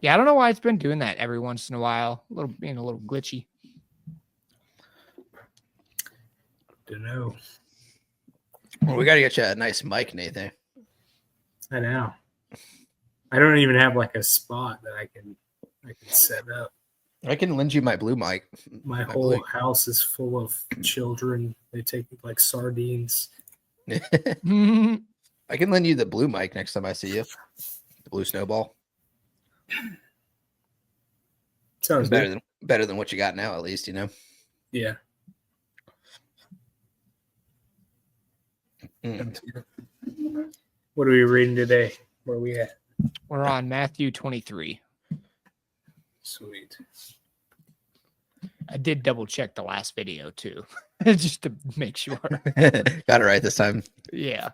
Yeah, I don't know why it's been doing that every once in a while. Being a little glitchy. Don't know. Well, we got to get you a nice mic, Nathan. I know. I don't even have like a spot that I can set up. I can lend you my blue mic. My whole house is full of children. They take me like sardines. I can lend you the blue mic next time I see you. The blue snowball. Sounds better than what you got now, at least, you know. Yeah. What are we reading today? Where are we at? We're on Matthew 23. Sweet. I did double check the last video too, just to make sure. Got it right this time. Yeah.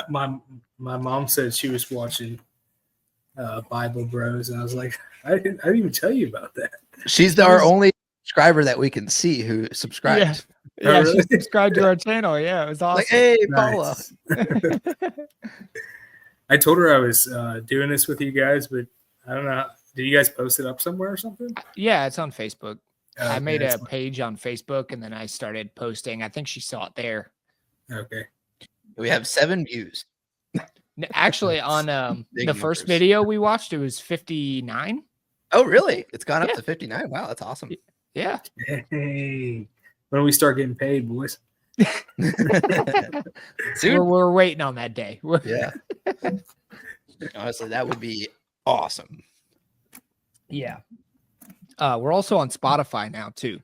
My mom said she was watching Bible Bros, and I was like, I didn't even tell you about that. She's our only subscriber that we can see who subscribed. Yeah, really? she subscribed to our channel. Yeah, it was awesome. Like, hey, Paula. Nice. I told her I was doing this with you guys, but I don't know. Did you guys post it up somewhere or something? Yeah, it's on Facebook. I made a excellent. page on Facebook, and then I started posting. I think she saw it there. Okay. We have 7 views. Actually, on Big the first numbers. video we watched, it was 59. Oh, really? It's gone up Yeah. to 59. Wow, that's awesome. Yeah. Hey, when do we start getting paid, boys? Soon. We're waiting on that day. Yeah. Honestly, that would be awesome. Yeah. We're also on Spotify now too.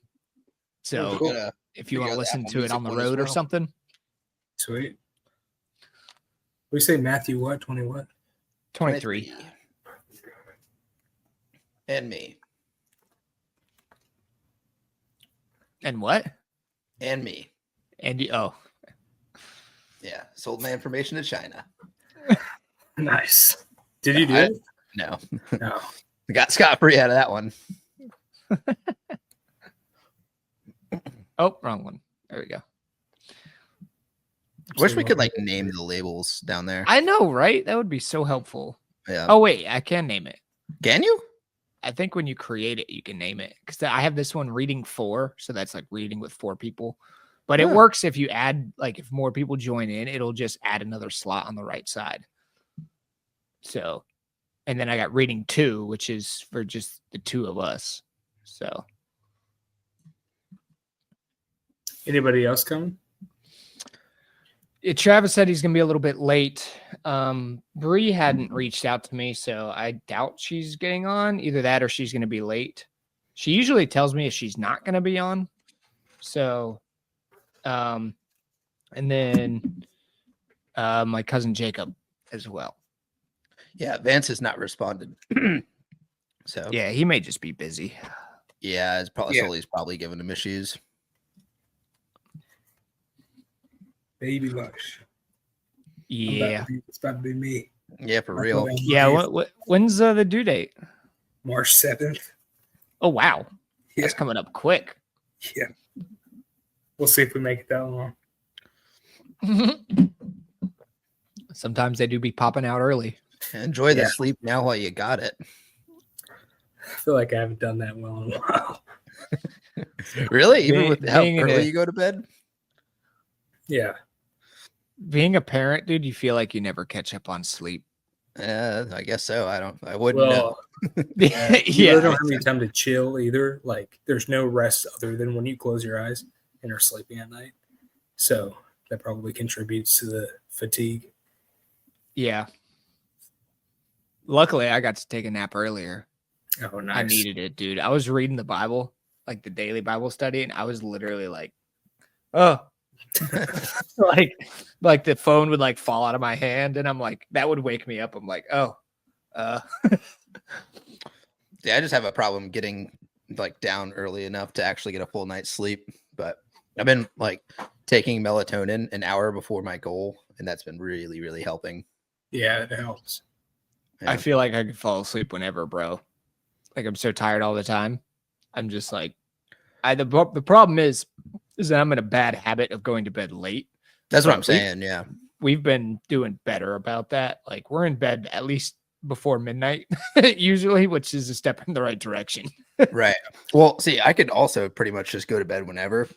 So Cool. Cool. if you We want to got listen Apple to it on Music the one as road or well. something, Sweet. We say Matthew what? 20 what? 23. And me. And what? And me. And oh, Yeah. Sold my information to China. Nice. Did you do it? No. No. Got scot-free out of that one. oh, wrong one. There we go. Wish we could like name the labels down there. I know, right? That would be so helpful. Yeah. Oh wait, I can name it. Can you? I think when you create it, you can name it because I have this one reading 4, so that's like reading with 4 people. But it Huh. works if you add, like, if more people join in, it'll just add another slot on the right side. So, and then I got reading 2, which is for just the 2 of us. So, Anybody else coming? Travis said he's gonna be a little bit late. Bree hadn't reached out to me, so I doubt she's getting on. Either that or she's gonna be late. She usually tells me if she's not gonna be on. So, and then my cousin Jacob as well. Yeah, Vance has not responded. So Yeah, he may just be busy. yeah, it's probably Yeah. Sully's probably giving him issues. Baby Lush. Yeah, It's about to be me. Yeah, for real. yeah. When's the due date? March 7th. Oh wow, Yeah. that's coming up quick. Yeah. We'll see if we make it that long. Sometimes they do be popping out early. Enjoy the Yeah. sleep now while you got it. I feel like I haven't done that well in a while. Really? Even Being- with how being in early a- you go to bed? Yeah. Being a parent, dude, you feel like you never catch up on sleep. I guess so. I wouldn't know. Well, Yeah, you really don't have any time to chill either. Like, there's no rest other than when you close your eyes and are sleeping at night. So that probably contributes to the fatigue. yeah. Luckily, I got to take a nap earlier. Oh, nice. I needed it, dude. I was reading the Bible, like the daily Bible study, and I was literally like, oh, like the phone would like fall out of my hand, and I'm like, that would wake me up. I'm like, oh, Yeah, I just have a problem getting like down early enough to actually get a full night's sleep. But I've been like taking melatonin an hour before my goal, and that's been really, really helping. Yeah, it helps. I feel like I could fall asleep whenever, bro. Like I'm so tired all the time. I'm just like, the problem is that I'm in a bad habit of going to bed late. That's what But I'm saying. Yeah. We've been doing better about that. Like we're in bed at least before midnight, usually, which is a step in the right direction. Right. Well, see, I could also pretty much just go to bed whenever,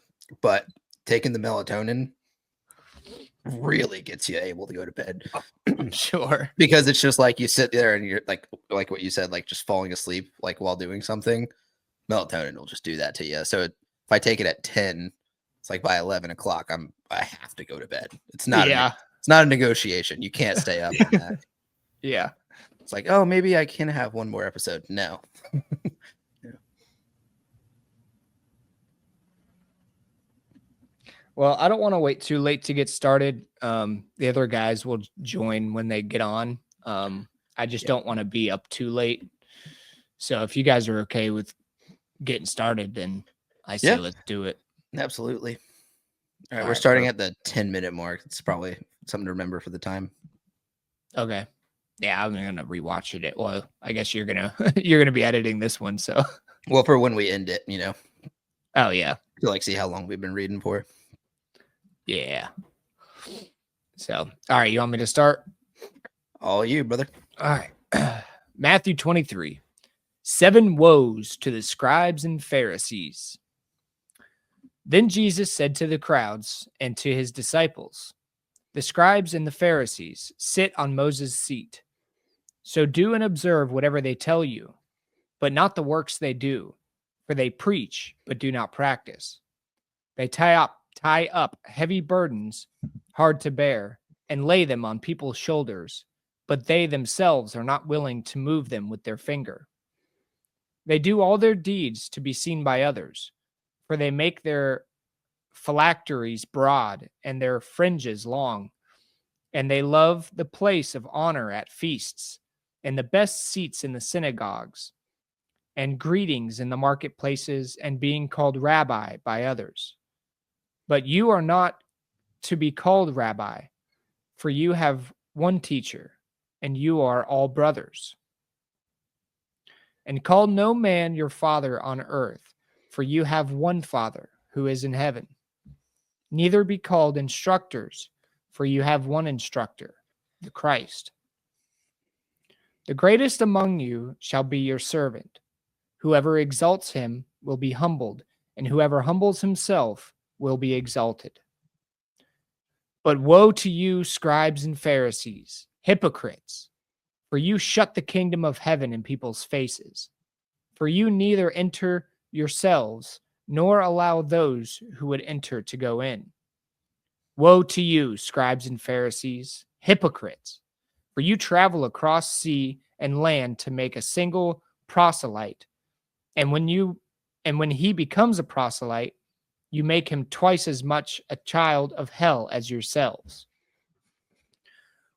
but taking the melatonin really gets you able to go to bed. Sure. Because it's just like you sit there and you're like what you said, like just falling asleep, like while doing something. Melatonin will just do that to you. So if I take it at 10, it's like by 11 o'clock, I have to go to bed. It's not a negotiation. You can't stay up on that. Yeah. It's like, oh, maybe I can have one more episode. No. Yeah. Well, I don't want to wait too late to get started. The other guys will join when they get on. I just don't want to be up too late. So if you guys are okay with getting started, then I say let's do it. Absolutely. All right, we're starting at the 10-minute mark. It's probably something to remember for the time. Okay. Yeah, I'm gonna rewatch it. Well, I guess you're gonna be editing this one, so. Well, for when we end it, you know. Oh yeah. To like see how long we've been reading for. Yeah. So, all right, you want me to start? All you, brother. All right. Matthew 23. 7 woes to the scribes and Pharisees. Then Jesus said to the crowds and to his disciples, the scribes and the Pharisees sit on Moses' seat. So do and observe whatever they tell you, but not the works they do, for they preach, but do not practice. They tie up heavy burdens, hard to bear, and lay them on people's shoulders, but they themselves are not willing to move them with their finger. They do all their deeds to be seen by others, for they make their phylacteries broad and their fringes long, and they love the place of honor at feasts, and the best seats in the synagogues, and greetings in the marketplaces, and being called rabbi by others. But you are not to be called rabbi, for you have one teacher, and you are all brothers. And call no man your father on earth, for you have one Father who is in heaven. Neither be called instructors, for you have one instructor, the Christ. The greatest among you shall be your servant. Whoever exalts him will be humbled, and whoever humbles himself will be exalted. But woe to you, scribes and Pharisees, hypocrites! For you shut the kingdom of heaven in people's faces. For you neither enter yourselves, nor allow those who would enter to go in. Woe to you, scribes and Pharisees, hypocrites! For you travel across sea and land to make a single proselyte. And when he becomes a proselyte, you make him twice as much a child of hell as yourselves.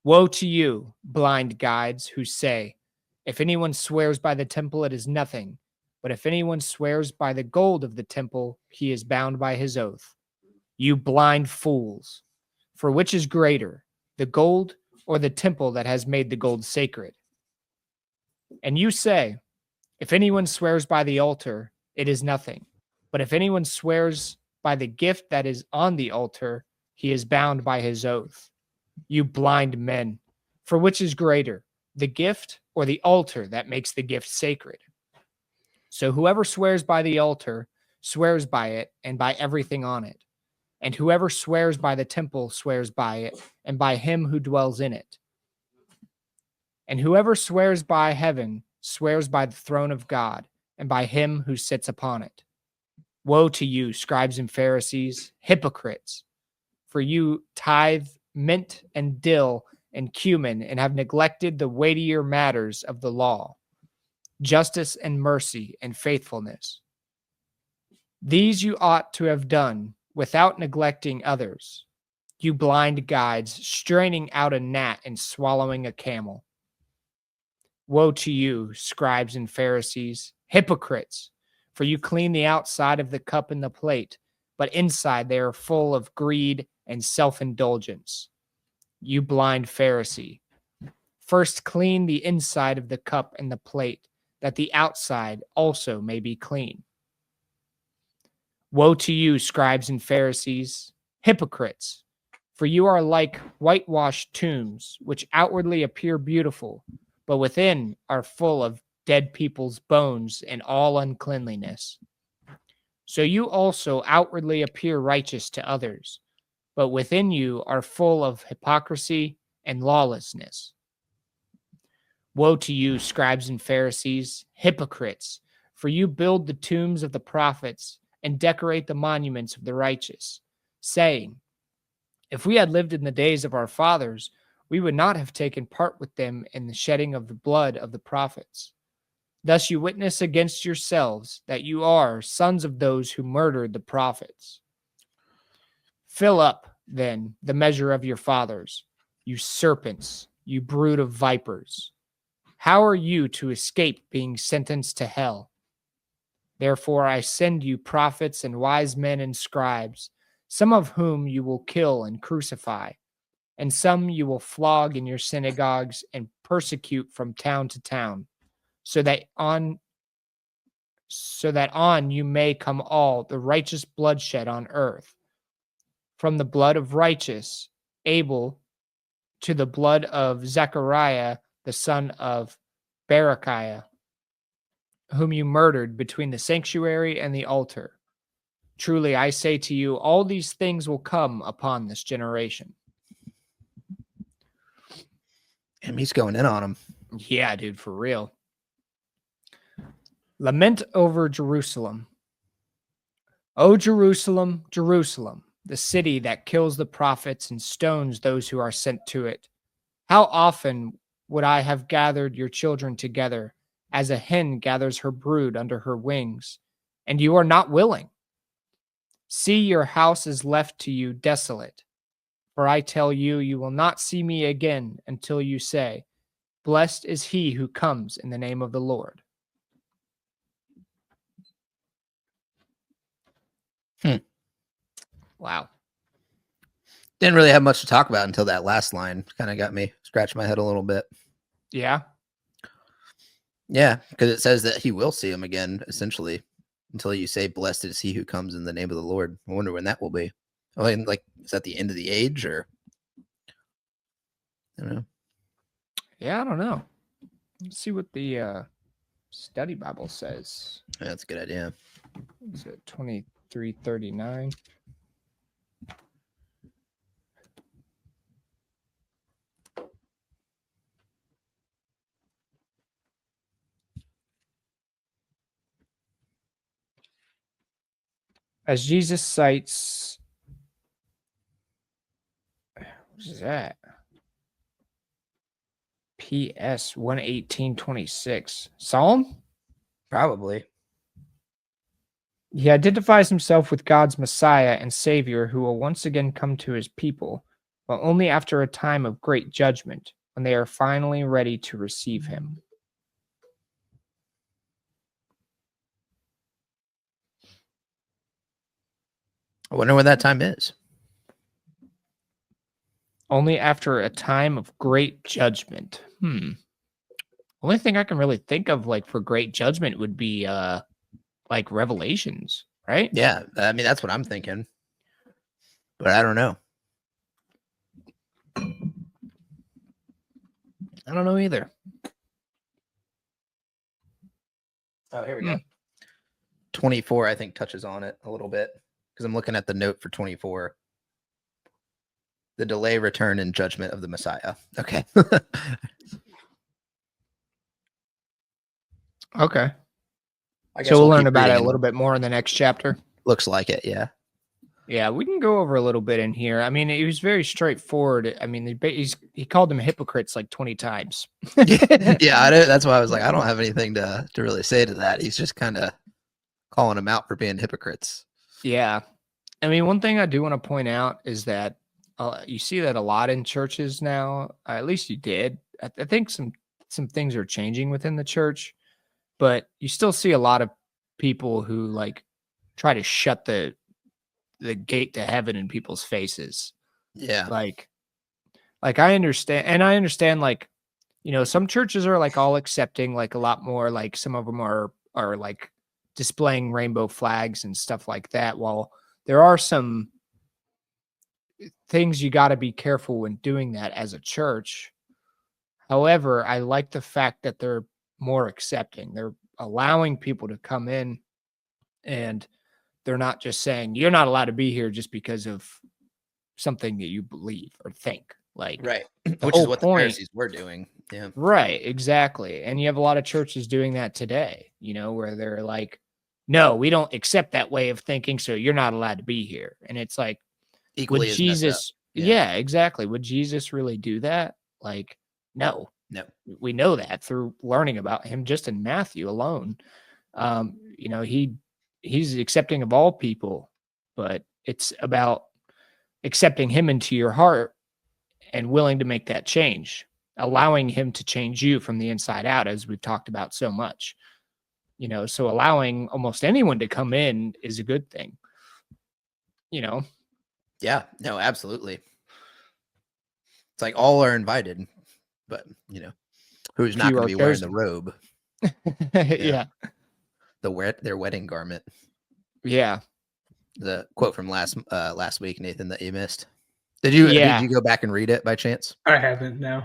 Woe to you, blind guides, who say, if anyone swears by the temple, it is nothing. But if anyone swears by the gold of the temple, he is bound by his oath. You blind fools! For which is greater, the gold or the temple that has made the gold sacred? And you say, if anyone swears by the altar, it is nothing. But if anyone swears by the gift that is on the altar, he is bound by his oath. You blind men! For which is greater, the gift or the altar that makes the gift sacred? So whoever swears by the altar swears by it and by everything on it. And whoever swears by the temple swears by it and by him who dwells in it. And whoever swears by heaven swears by the throne of God and by him who sits upon it. Woe to you, scribes and Pharisees, hypocrites! For you tithe mint and dill and cumin and have neglected the weightier matters of the law, justice and mercy and faithfulness. These you ought to have done without neglecting others. You blind guides, straining out a gnat and swallowing a camel. Woe to you, scribes and Pharisees, hypocrites! For you clean the outside of the cup and the plate, but inside they are full of greed and self-indulgence. You blind Pharisee! First clean the inside of the cup and the plate, that the outside also may be clean. Woe to you, scribes and Pharisees, hypocrites! For you are like whitewashed tombs, which outwardly appear beautiful, but within are full of dead people's bones and all uncleanliness. So you also outwardly appear righteous to others, but within you are full of hypocrisy and lawlessness. Woe to you, scribes and Pharisees, hypocrites, for you build the tombs of the prophets and decorate the monuments of the righteous, saying, if we had lived in the days of our fathers, we would not have taken part with them in the shedding of the blood of the prophets. Thus you witness against yourselves that you are sons of those who murdered the prophets. Fill up, then, the measure of your fathers, you serpents, you brood of vipers. How are you to escape being sentenced to hell? Therefore I send you prophets and wise men and scribes, some of whom you will kill and crucify, and some you will flog in your synagogues and persecute from town to town, so that on you may come all the righteous bloodshed on earth, from the blood of righteous Abel to the blood of Zechariah the son of Berechiah, whom you murdered between the sanctuary and the altar. Truly I say to you, all these things will come upon this generation. And he's going in on him. Yeah, dude, for real. Lament over Jerusalem. O Jerusalem, Jerusalem, the city that kills the prophets and stones those who are sent to it. How often would I have gathered your children together as a hen gathers her brood under her wings, and you are not willing. See, your house is left to you desolate. For I tell you, you will not see me again until you say, blessed is he who comes in the name of the Lord. Wow. Didn't really have much to talk about until that last line. Kind of got me scratching my head a little bit. Yeah. Yeah, because it says that he will see him again, essentially, until you say, blessed is he who comes in the name of the Lord. I wonder when that will be. Oh, and like, is that the end of the age, or? I don't know. Yeah, I don't know. Let's see what the study Bible says. Yeah, that's a good idea. Is it 2339? As Jesus cites, what is that? PS 118:26. Psalm? Probably. He identifies himself with God's Messiah and Savior who will once again come to his people, but only after a time of great judgment, when they are finally ready to receive him. I wonder when that time is. Only after a time of great judgment. Only thing I can really think of like for great judgment would be like Revelations, right? Yeah, I mean, that's what I'm thinking. But I don't know. I don't know either. Oh, here we go. 24, I think, touches on it a little bit, because I'm looking at the note for 24. The delay, return, and judgment of the Messiah. Okay. Okay. I guess So we'll learn keep about it a reading little bit more in the next chapter. Looks like it, yeah. Yeah, we can go over a little bit in here. I mean, it was very straightforward. I mean, he called them hypocrites like 20 times. Yeah, that's why I was like, I don't have anything to really say to that. He's just kind of calling them out for being hypocrites. Yeah. I mean, one thing I do want to point out is that you see that a lot in churches now. At least you did. I think some things are changing within the church, but you still see a lot of people who like try to shut the gate to heaven in people's faces. Yeah. Like I understand like, you know, some churches are like all accepting, like a lot more, like some of them are like displaying rainbow flags and stuff like that. While there are some things you got to be careful when doing that as a church. However, I like the fact that they're more accepting. They're allowing people to come in, and they're not just saying you're not allowed to be here just because of something that you believe or think. Like Right. the Which is whole what the point, Pharisees were doing. Yeah. right? Exactly. And you have a lot of churches doing that today. Where they're like, "No, we don't accept that way of thinking, so you're not allowed to be here." And it's like, would Equally as messed up. Jesus? Yeah. Yeah, exactly. Would Jesus really do that? Like, no. No. We know that through learning about him just in Matthew alone. He's accepting of all people, but it's about accepting him into your heart and willing to make that change, allowing him to change you from the inside out, as we've talked about so much. So allowing almost anyone to come in is a good thing. Yeah. No, absolutely. It's like all are invited, but who's not Few going are to be wearing the chosen. robe, Yeah. their wedding garment? Yeah. The quote from last week, Nathan, that you missed. Did you go back and read it by chance? I haven't. No.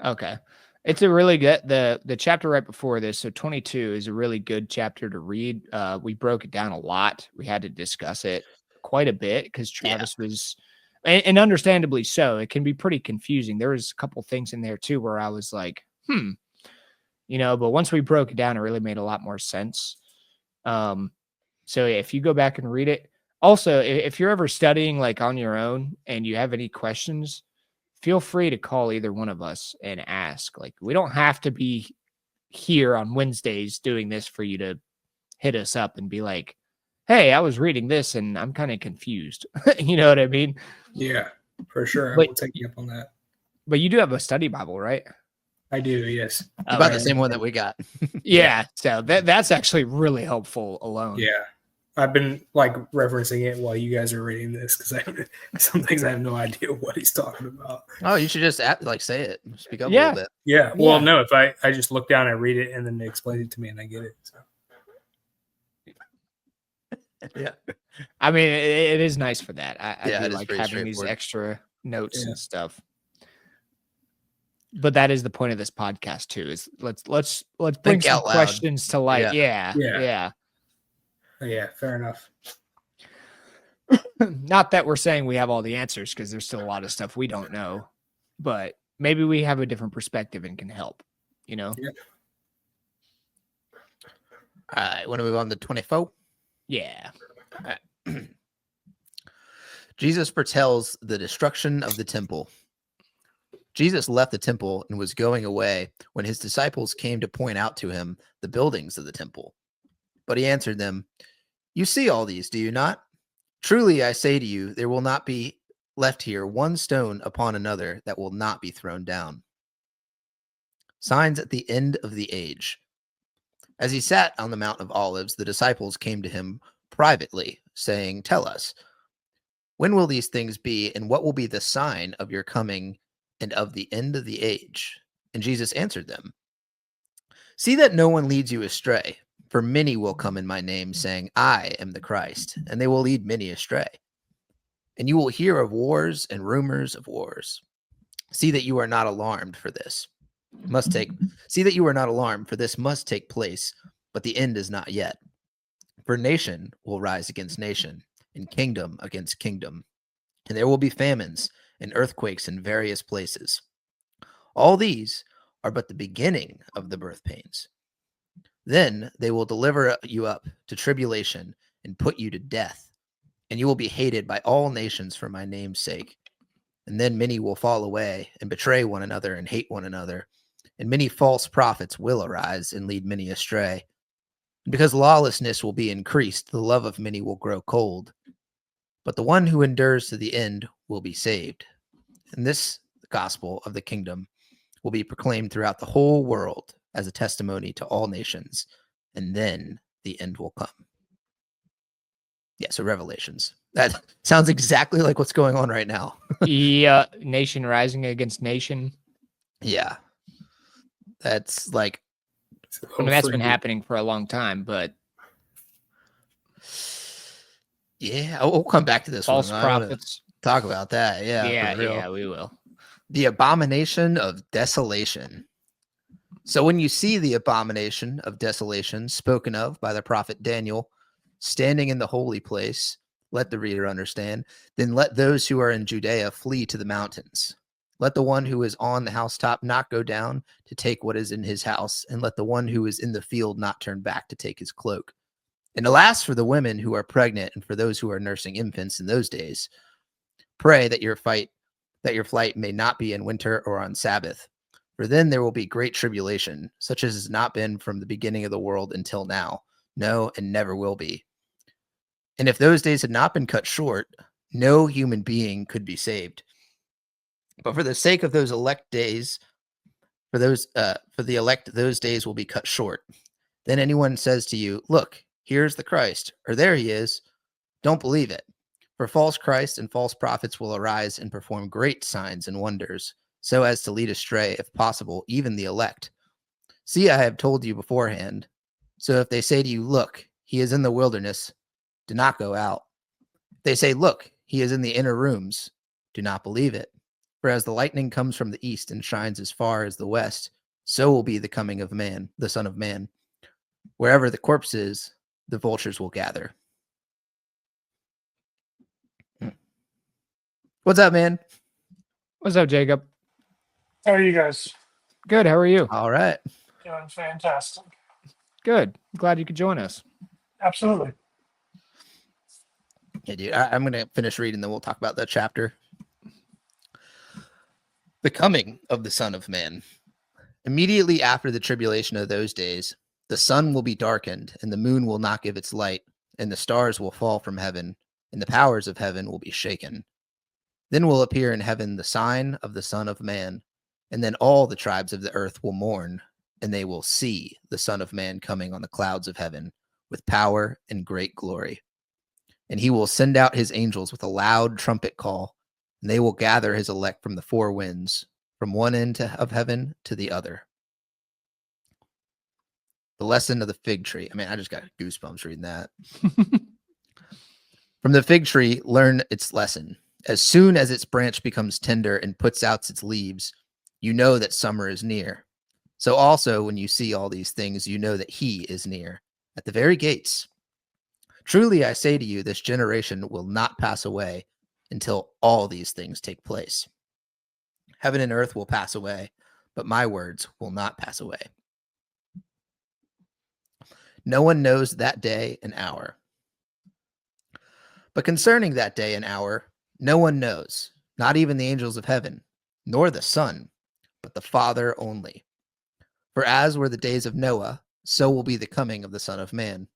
Okay. It's a really good the chapter right before this, so 22 is a really good chapter to read. We broke it down a lot. We had to discuss it quite a bit because Travis was, and understandably so. It can be pretty confusing. There was a couple things in there too where I was like, but once we broke it down, it really made a lot more sense. So if you go back and read it, also if you're ever studying like on your own and you have any questions, feel free to call either one of us and ask. Like, we don't have to be here on Wednesdays doing this for you to hit us up and be like, "Hey, I was reading this and I'm kind of confused." You know what I mean? Yeah, for sure. I But- will take you up on that. But you do have a study Bible, right? I do. Yes. About the same one that we got. Yeah. So that's actually really helpful alone. Yeah. I've been like referencing it while you guys are reading this because some things I have no idea what he's talking about. Oh, you should just say it. Speak up a Yeah. little bit. Yeah. Well, Yeah. no, if I just look down, I read it, and then they explain it to me, and I get it. So. Yeah. I mean, it is nice for that. I Yeah, do it is like pretty having these straightforward. extra notes Yeah. and stuff. But that is the point of this podcast too. Is let's bring Think some out loud. questions to light. Yeah. Yeah. Yeah. Fair enough. Not that we're saying we have all the answers, because there's still a lot of stuff we don't know, but maybe we have a different perspective and can help. All right. Want to move on to 24? Yeah. Jesus foretells the destruction of the temple. Jesus left the temple and was going away when his disciples came to point out to him the buildings of the temple. But he answered them, "You see all these, do you not? Truly, I say to you, there will not be left here one stone upon another that will not be thrown down." Signs at the end of the age. As he sat on the Mount of Olives, the disciples came to him privately, saying, "Tell us, when will these things be, and what will be the sign of your coming and of the end of the age?" And Jesus answered them, "See that no one leads you astray, for many will come in my name, saying, 'I am the Christ,' and they will lead many astray. And you will hear of wars and rumors of wars. See that you are not alarmed, for this must take place, but the end is not yet. For nation will rise against nation, and kingdom against kingdom, and there will be famines and earthquakes in various places. All these are but the beginning of the birth pains. Then they will deliver you up to tribulation and put you to death, and you will be hated by all nations for my name's sake. And then many will fall away and betray one another and hate one another, and many false prophets will arise and lead many astray. And because lawlessness will be increased, the love of many will grow cold. But the one who endures to the end will be saved. And this gospel of the kingdom will be proclaimed throughout the whole world as a testimony to all nations, and then the end will come. Yeah, so Revelations. That sounds exactly like what's going on right now. Yeah, nation rising against nation. Yeah. That's like, I mean, that's been happening for a long time, but yeah, we'll come back to this false one. I wanna prophets. talk about that. Yeah, Yeah, for real. yeah, we will. The abomination of desolation. So when you see the abomination of desolation spoken of by the prophet Daniel standing in the holy place, let the reader understand, then let those who are in Judea flee to the mountains. Let the one who is on the housetop not go down to take what is in his house, and let the one who is in the field not turn back to take his cloak. And alas for the women who are pregnant and for those who are nursing infants in those days. Pray that your flight may not be in winter or on Sabbath, for then there will be great tribulation, such as has not been from the beginning of the world until now, no, and never will be. And if those days had not been cut short, no human being could be saved. But for the sake of those elect days, for the elect, those days will be cut short. Then anyone says to you, "Look, here's the Christ," or "There he is," don't believe it. For false Christs and false prophets will arise and perform great signs and wonders, so as to lead astray, if possible, even the elect. See, I have told you beforehand. So if they say to you, "Look, he is in the wilderness," do not go out. If they say, "Look, he is in the inner rooms," do not believe it. For as the lightning comes from the east and shines as far as the west, so will be the coming of man, the Son of Man. Wherever the corpse is, the vultures will gather. What's up, man? What's up, Jacob? How are you guys? Good. How are you? All right. Doing fantastic. Good. Glad you could join us. Absolutely. Yeah, dude. I'm going to finish reading, then we'll talk about that chapter. The coming of the Son of Man. Immediately after the tribulation of those days, the sun will be darkened, and the moon will not give its light, and the stars will fall from heaven, and the powers of heaven will be shaken. Then will appear in heaven the sign of the Son of Man, and then all the tribes of the earth will mourn, and they will see the Son of Man coming on the clouds of heaven with power and great glory. And he will send out his angels with a loud trumpet call, and they will gather his elect from the four winds, from one end of heaven to the other. The lesson of the fig tree. I mean, I just got goosebumps reading that. From the fig tree, learn its lesson. As soon as its branch becomes tender and puts out its leaves, you know that summer is near. So also, when you see all these things, you know that he is near, at the very gates. Truly, I say to you, this generation will not pass away until all these things take place. Heaven and earth will pass away, but my words will not pass away. No one knows that day and hour. But concerning that day and hour, no one knows, not even the angels of heaven, nor the Son, but the Father only. For as were the days of Noah, so will be the coming of the Son of Man.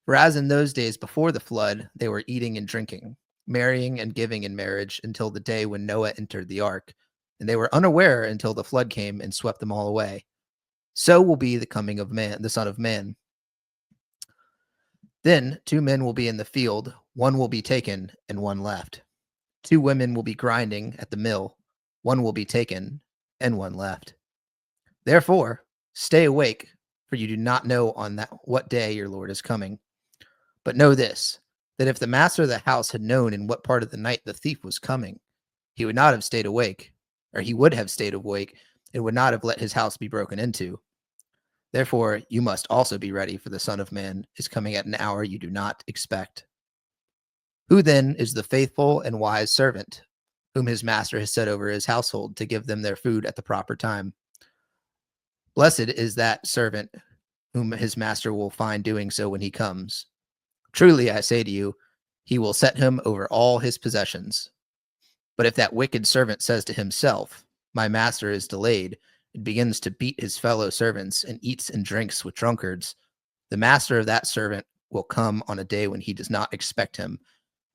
For as in those days before the flood, they were eating and drinking, marrying and giving in marriage until the day when Noah entered the ark, and they were unaware until the flood came and swept them all away. So will be the coming of man, the Son of Man. Then 2 men will be in the field, one will be taken and one left. 2 women will be grinding at the mill, one will be taken and one left. Therefore, stay awake, for you do not know on what day your Lord is coming. But know this, that if the master of the house had known in what part of the night the thief was coming, he would not have stayed awake, or he would have stayed awake and would not have let his house be broken into. Therefore, you must also be ready, for the Son of Man is coming at an hour you do not expect. Who then is the faithful and wise servant, whom his master has set over his household to give them their food at the proper time? Blessed is that servant whom his master will find doing so when he comes. Truly, I say to you, he will set him over all his possessions. But if that wicked servant says to himself, "My master is delayed," and begins to beat his fellow servants and eats and drinks with drunkards, the master of that servant will come on a day when he does not expect him,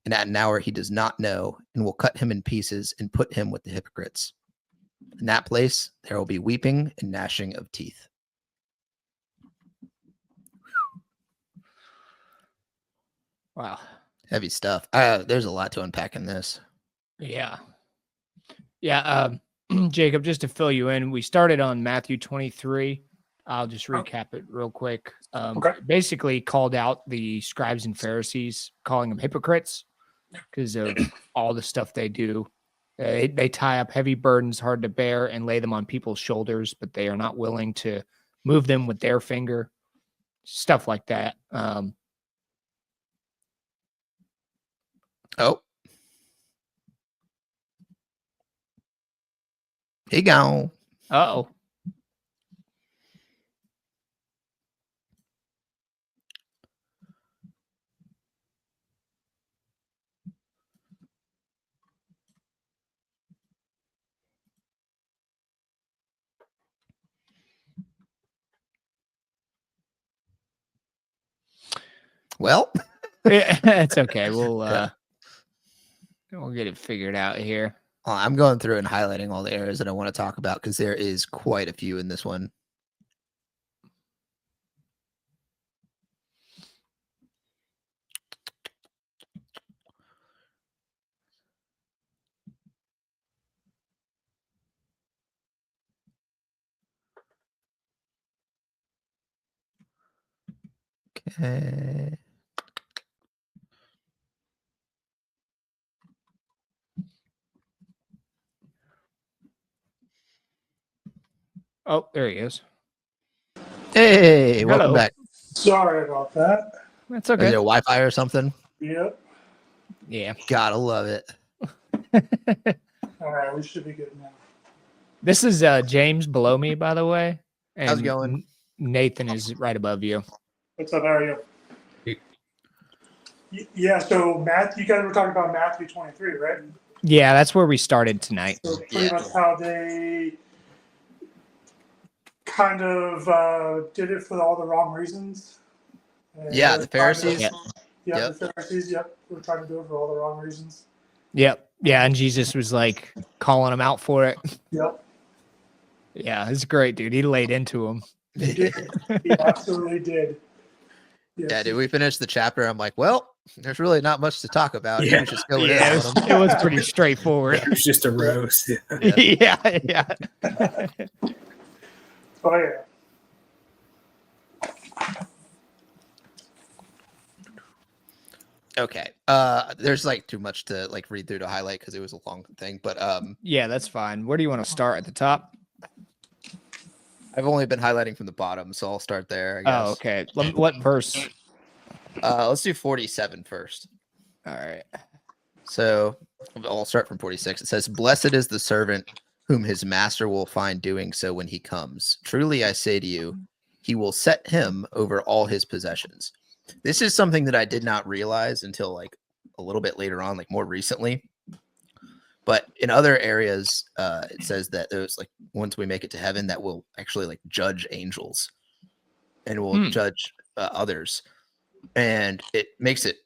and at an hour he does not know, and will cut him in pieces and put him with the hypocrites. In that place, there will be weeping and gnashing of teeth. Wow. Heavy stuff. There's a lot to unpack in this. Yeah. Yeah. Jacob, just to fill you in, we started on Matthew 23. I'll just recap it real quick. Okay. Basically called out the scribes and Pharisees, calling them hypocrites because of all the stuff they do. They tie up heavy burdens hard to bear and lay them on people's shoulders, but they are not willing to move them with their finger. Stuff like that. Oh. He gone. Uh-oh. Well, It's okay. Yeah. We'll get it figured out here. I'm going through and highlighting all the areas that I want to talk about because there is quite a few in this one. Okay. Oh, there he is. Hey, welcome Hello. back. Sorry about that. That's Is okay. there Wi-Fi or something? Yep. Yeah. Gotta love it. All right, we should be good now. This is James below me, by the way. And How's it going? Nathan is right above you. What's up? How are you? You- Yeah. So you guys were talking about Matthew 23, right? Yeah, that's where we started tonight. So pretty Yeah. much how they kind of did it for all the wrong reasons. And Yeah, they the were trying to- Pharisees. Yeah. Yeah, Yep. the Pharisees. Yep, were trying to do it for all the wrong reasons. Yep. Yeah, and Jesus was like calling him out for it. Yep, Yeah, it's great, dude. He laid into him. he did. He absolutely did. Yes. Yeah, dude, we finished the chapter. I'm like, well, there's really not much to talk about. Yeah. You just go Yeah, in on them. it was pretty straightforward. It was just a roast. Yeah, yeah. Oh yeah. Okay. There's like too much to like read through to highlight because it was a long thing. But Yeah, that's fine. Where do you want to start? At the top? I've only been highlighting from the bottom, so I'll start there. I guess. Oh, okay. What verse? Let's do 47 first. All right. So I'll start from 46. It says, "Blessed is the servant whom his master will find doing so when he comes. Truly I say to you, he will set him over all his possessions." This is something that I did not realize until like a little bit later on, like more recently. But in other areas, it says that there's like once we make it to heaven, that will actually like judge angels and will judge others. And it makes it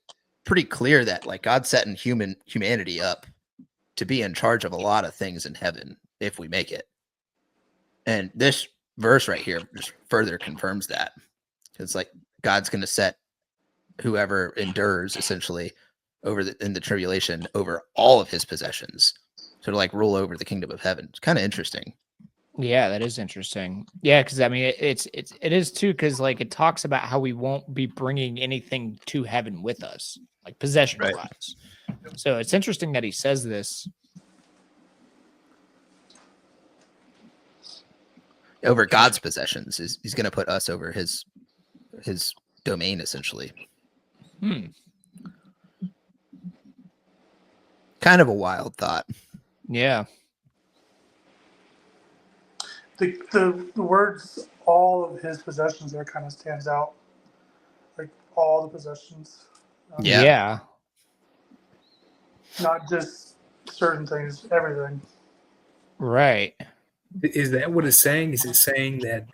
pretty clear that like God's setting humanity up to be in charge of a lot of things in heaven if we make it. And this verse right here just further confirms that. It's like God's going to set whoever endures essentially over in the tribulation over all of his possessions, so to like rule over the kingdom of heaven. It's kind of interesting. Yeah, that is interesting. Yeah, because I mean, it is too. Because like it talks about how we won't be bringing anything to heaven with us, like possession wise. So it's interesting that he says this. Over God's possessions, he's going to put us over his domain essentially. Kind of a wild thought. Yeah. The words "all of his possessions" there kind of stands out. Like all the possessions. Yeah. Yeah. Not just certain things, everything. Right. Is that what it's saying? Is it saying that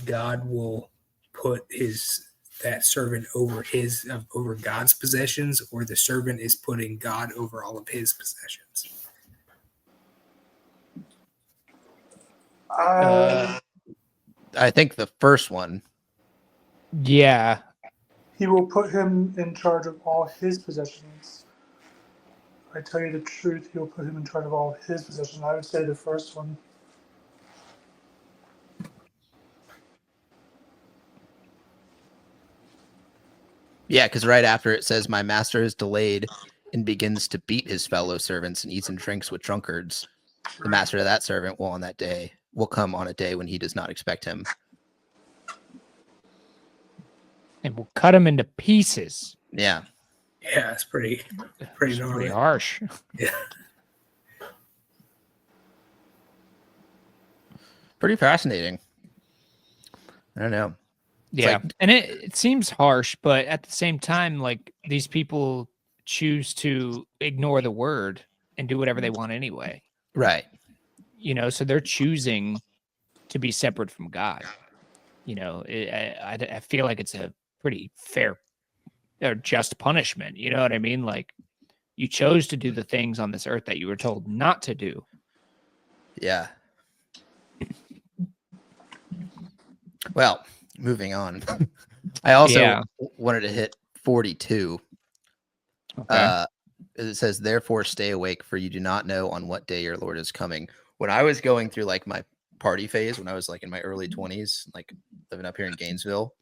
God will put that servant over over God's possessions, or the servant is putting God over all of his possessions? I think the first one. Yeah. He will put him in charge of all his possessions. I tell you the truth, he will put him in charge of all his possessions. I would say the first one. Yeah, because right after it says, "My master is delayed and begins to beat his fellow servants and eats and drinks with drunkards, the master of that servant will come on a day when he does not expect him. And we'll cut him into pieces. Yeah. Yeah, it's pretty It's gnarly. pretty harsh. Yeah. Pretty fascinating. I don't know. Yeah. like- And it seems harsh, but at the same time, like these people choose to ignore the word and do whatever they want anyway. Right. You know, so they're choosing to be separate from God. You know, I feel like it's a pretty fair or just punishment. You know what I mean? Like you chose to do the things on this earth that you were told not to do. Yeah. Well, moving on. I also wanted to hit 42. Okay. It says, therefore stay awake, for you do not know on what day your Lord is coming. When I was going through like my party phase, when I was like in my early 20s, like living up here in Gainesville,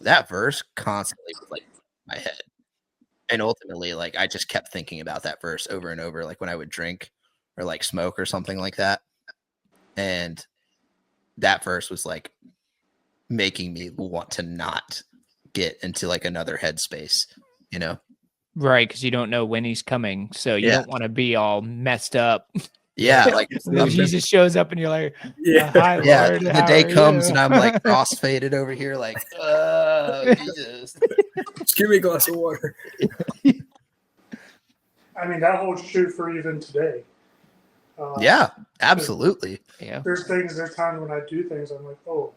that verse constantly was like in my head. And ultimately, like I just kept thinking about that verse over and over, like when I would drink or like smoke or something like that. And that verse was like making me want to not get into like another headspace, you know? Right, because you don't know when he's coming, so you Yeah. don't want to be all messed up. Yeah, like And then Jesus shows up, and you're like, Yeah. "Hi, yeah, Lord, the how day are comes you?" and I'm like cross-faded over here, like, Jesus. Just give me a glass of water. I mean, that holds true for even today. Yeah, absolutely. Yeah, There's times when I do things, I'm like, oh,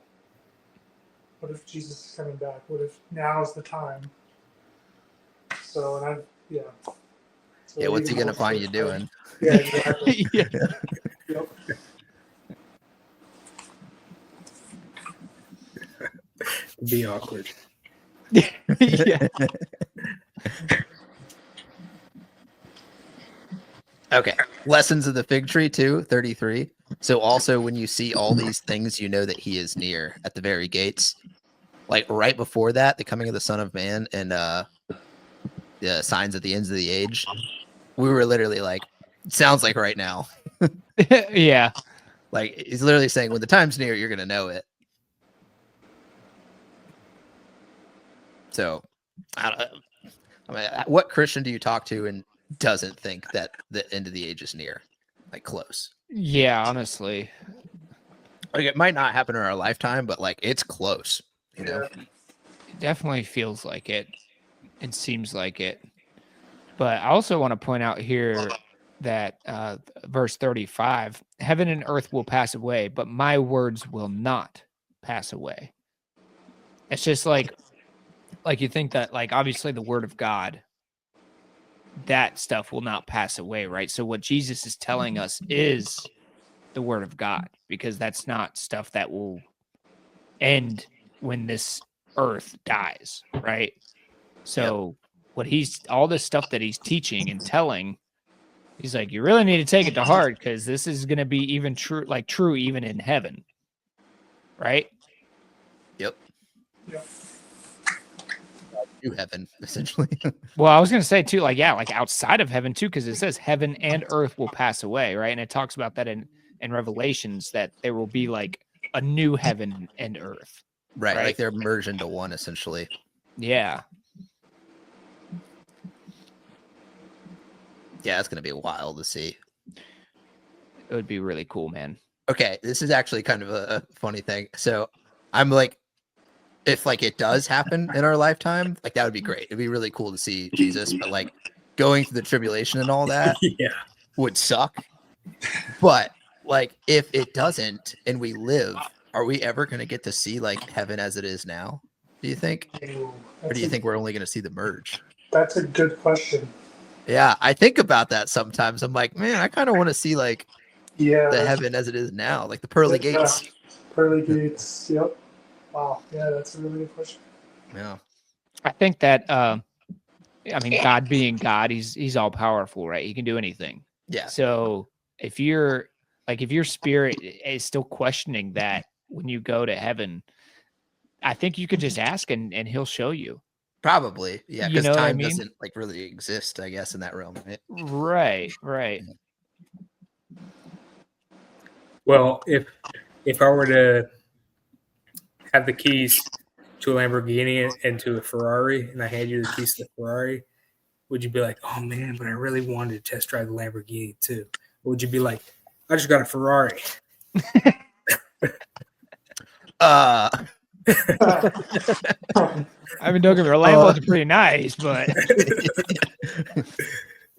what if Jesus is coming back? What if now's the time? So, yeah. So Yeah, what's he even gonna find you holds true. doing? Yeah, exactly. yeah. Yep. Be awkward. yeah. Okay. Lessons of the fig tree too, 33. So also when you see all these things, you know that he is near at the very gates. Like right before that, the coming of the Son of Man and the signs at the ends of the age. We were literally like, sounds like right now. yeah. Like he's literally saying when the time's near, you're gonna know it. So I mean, what Christian do you talk to and doesn't think that the end of the age is near? Like close. Yeah, honestly. Like it might not happen in our lifetime, but like it's close, you know. Yeah. It definitely feels like it. It seems like it. But I also want to point out here that verse 35, heaven and earth will pass away, but my words will not pass away. It's just like you think that like obviously the word of God, that stuff will not pass away, right? So what Jesus is telling us is the word of God, because that's not stuff that will end when this earth dies, right? So what all this stuff that he's teaching and telling, he's like, you really need to take it to heart, because this is going to be even true even in heaven, right? Yep. Yep. To heaven, essentially. Well, I was going to say too, like outside of heaven too, because it says heaven and earth will pass away, right? And it talks about that in Revelations, that there will be like a new heaven and earth. Right. Right. Like they're merged into one, essentially. Yeah. Yeah, it's gonna be wild to see. It would be really cool, man. Okay, this is actually kind of a funny thing. So I'm like, if like it does happen in our lifetime, like that would be great. It'd be really cool to see Jesus, but like going through the tribulation and all that Yeah. would suck. But like if it doesn't and we live, are we ever going to get to see like heaven as it is now? Do you think? Ooh, Or do you think we're only going to see the merge? That's a good question. Yeah, I think about that sometimes. I'm like, man, I kind of want to see like Yeah. the heaven as it is now, like the pearly Yeah. gates. Pearly gates. Yep. Wow. Yeah, that's a really good question. Yeah. I think that I mean, God being God, he's all powerful, right? He can do anything. Yeah. So if your spirit is still questioning that when you go to heaven, I think you could just ask and he'll show you. Probably, yeah, You because know what I time mean? doesn't like really exist, I guess, in that realm, right? Right. Well, if I were to have the keys to a Lamborghini and to a Ferrari, and I hand you the keys to the Ferrari, would you be like, "Oh man, but I really wanted to test drive the Lamborghini too"? Or would you be like, "I just got a Ferrari"? Uh, I mean, don't get me wrong, Lambo's pretty nice, but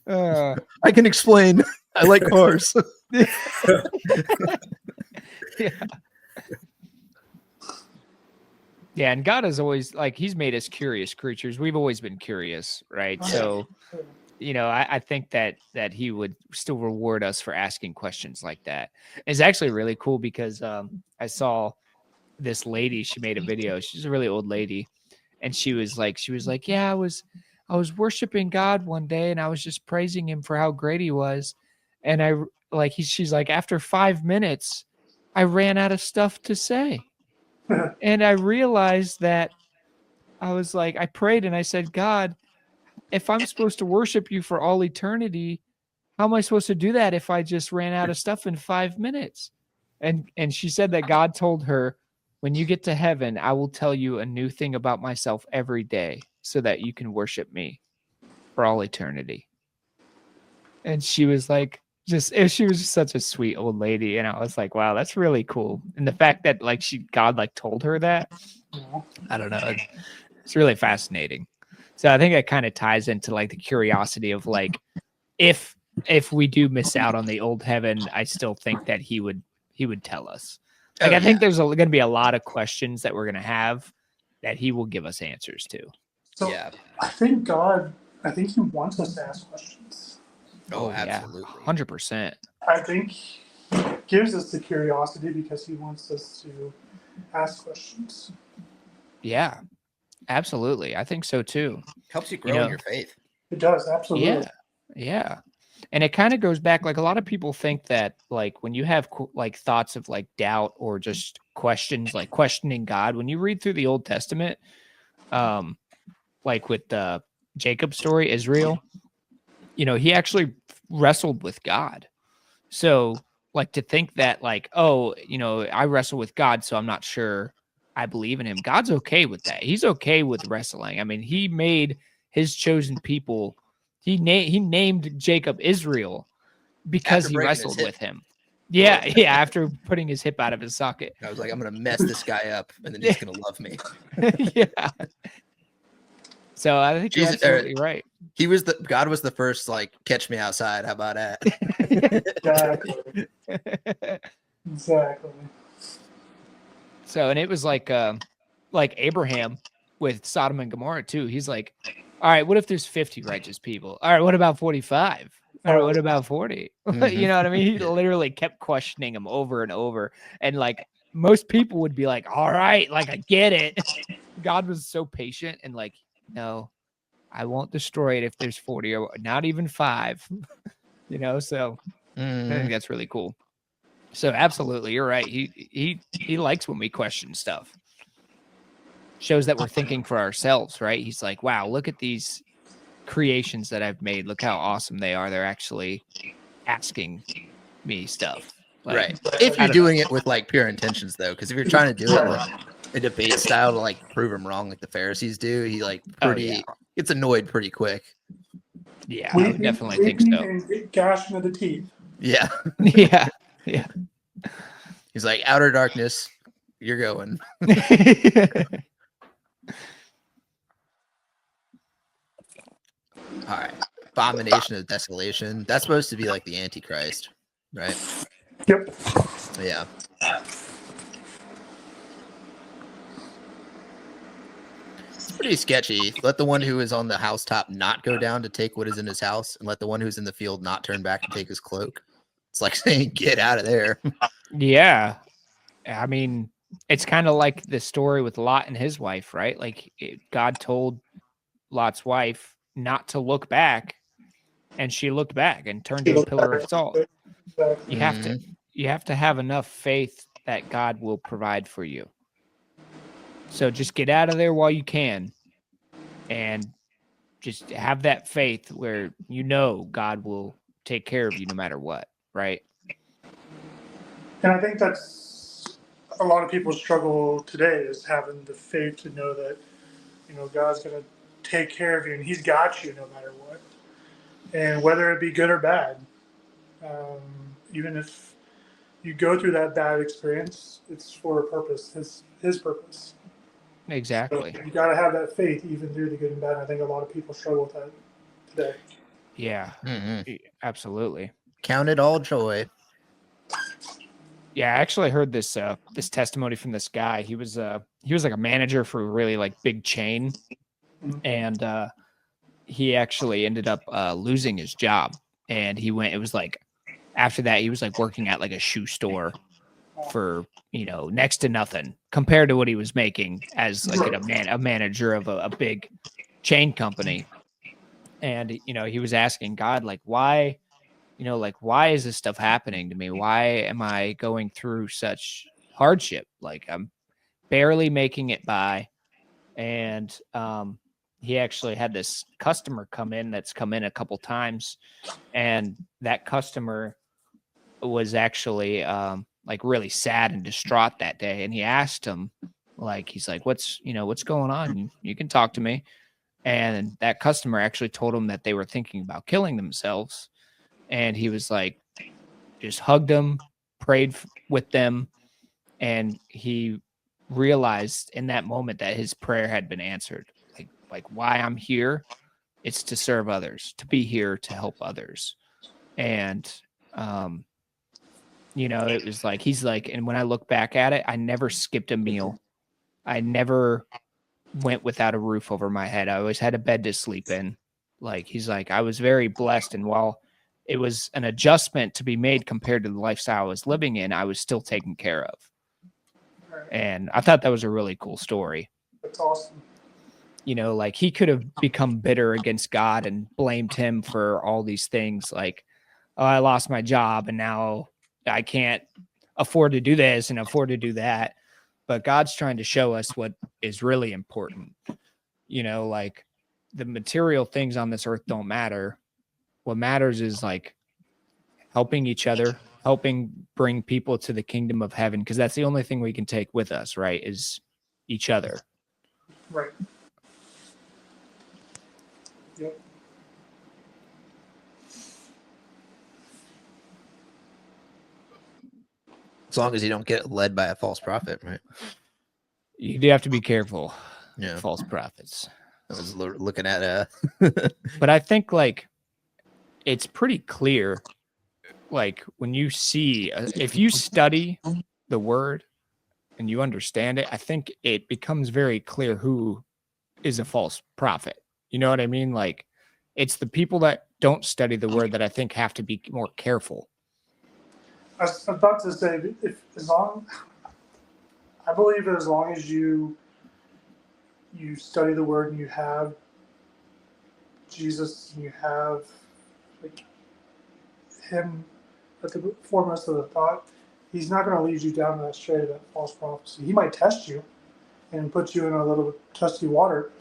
I can explain. I like cars. yeah. Yeah, and God is always like He's made us curious creatures. We've always been curious, right? So, I think that He would still reward us for asking questions like that. It's actually really cool because I saw this lady. She made a video. She's a really old lady, and she was like, yeah, I was worshiping God one day, and I was just praising Him for how great He was, and she's like, after 5 minutes, I ran out of stuff to say. And I realized that I prayed and I said, God, if I'm supposed to worship you for all eternity, how am I supposed to do that if I just ran out of stuff in 5 minutes? And she said that God told her, when you get to heaven, I will tell you a new thing about myself every day so that you can worship me for all eternity. And she was like, she was just such a sweet old lady. And I was like, wow, that's really cool. And the fact that God told her that, I don't know. It's really fascinating. So I think it kind of ties into the curiosity of if we do miss out on the old heaven, I still think that he would tell us. I think there's going to be a lot of questions that we're going to have that he will give us answers to. So I think He wants us to ask questions. Oh, absolutely. 100%. I think He gives us the curiosity because He wants us to ask questions. Yeah, absolutely. I think so too. Helps you grow in your faith. It does, absolutely. Yeah. And it kind of goes back, a lot of people think that when you have thoughts of doubt or just questions, questioning God, when you read through the Old Testament, with the Jacob story, Israel, he actually wrestled with God. So to think that I wrestle with God, so I'm not sure I believe in him. God's okay with that. He's okay with wrestling. I mean, he made his chosen people. He named Jacob Israel because he wrestled with him. Yeah. After putting his hip out of his socket. I was like, I'm going to mess this guy up and then he's going to love me. Yeah. So I think you're absolutely right. God was the first, catch me outside. How about that? Exactly. So, and it was like Abraham with Sodom and Gomorrah too. He's like, all right, what if there's 50 righteous people? All right, what about 45? All right, what about 40? You know what I mean? He literally kept questioning him over and over. And most people would be like, all right, I get it. God was so patient and no, I won't destroy it if there's 40 or not even 5. So I think that's really cool. So absolutely, you're right. He likes when we question stuff. Shows that we're thinking for ourselves, right? He's like, wow, look at these creations that I've made. Look how awesome they are. They're actually asking me stuff. Right. If you're doing it with pure intentions, though, because if you're trying to do it a debate style to prove him wrong like the Pharisees do, he gets annoyed pretty quick. Yeah, I would definitely think so. And gashing of the teeth. Yeah. Yeah. He's like, outer darkness, you're going. All right. Abomination of desolation. That's supposed to be the Antichrist, right? Yep. Yeah. It's pretty sketchy. Let the one who is on the housetop not go down to take what is in his house, and let the one who's in the field not turn back and take his cloak. It's like saying, get out of there. Yeah. I mean, it's kind of like the story with Lot and his wife, right? God told Lot's wife not to look back, and she looked back and turned to a pillar of salt. You have to have enough faith that God will provide for you. So just get out of there while you can. and just have that faith where you know God will take care of you no matter what, right? And I think that's a lot of people struggle today is having the faith to know that, God's going to take care of you and He's got you no matter what. And whether it be good or bad, even if you go through that bad experience, it's for a purpose, His purpose. Exactly. So you got to have that faith even through the good and bad. I think a lot of people struggle with that today. Yeah, absolutely. Count it all joy. Yeah, I actually heard this this testimony from this guy. He was like a manager for a really like big chain, and he actually ended up losing his job. And he went. It was like after that, he was like working at like a shoe store for next to nothing compared to what he was making as like a manager of a big chain company. And he was asking God like, why? Why is this stuff happening to me? Why am I going through such hardship? Like I'm barely making it by. And he actually had this customer come in that's come in a couple times. And that customer was actually like really sad and distraught that day. And he asked him, like, he's like, what's going on? You can talk to me. And that customer actually told him that they were thinking about killing themselves. And he was like, just hugged them, prayed with them, and he realized in that moment that his prayer had been answered. Like why I'm here, it's to serve others, to be here to help others. And it was like he's like, and when I look back at it, I never skipped a meal. I never went without a roof over my head. I always had a bed to sleep in. Like he's like, I was very blessed, and while it was an adjustment to be made compared to the lifestyle I was living in, I was still taken care of. And I thought that was a really cool story. That's awesome. Like he could have become bitter against God and blamed him for all these things. Like, oh, I lost my job and now I can't afford to do this and afford to do that. But God's trying to show us what is really important. Like the material things on this earth don't matter. What matters is like helping each other, helping bring people to the kingdom of heaven, because that's the only thing we can take with us, right? Is each other. Right. Yep. As long as you don't get led by a false prophet, right? You do have to be careful. Yeah. False prophets. I was looking at But I think like it's pretty clear, like when you see, if you study the word and you understand it, I think it becomes very clear who is a false prophet. You know what I mean? Like it's the people that don't study the word that I think have to be more careful. I was about to say, I believe that as long as you study the word and you have Jesus and you have like Him at the foremost of the thought, He's not going to lead you down that straight of that false prophecy. He might test you and put you in a little testy water,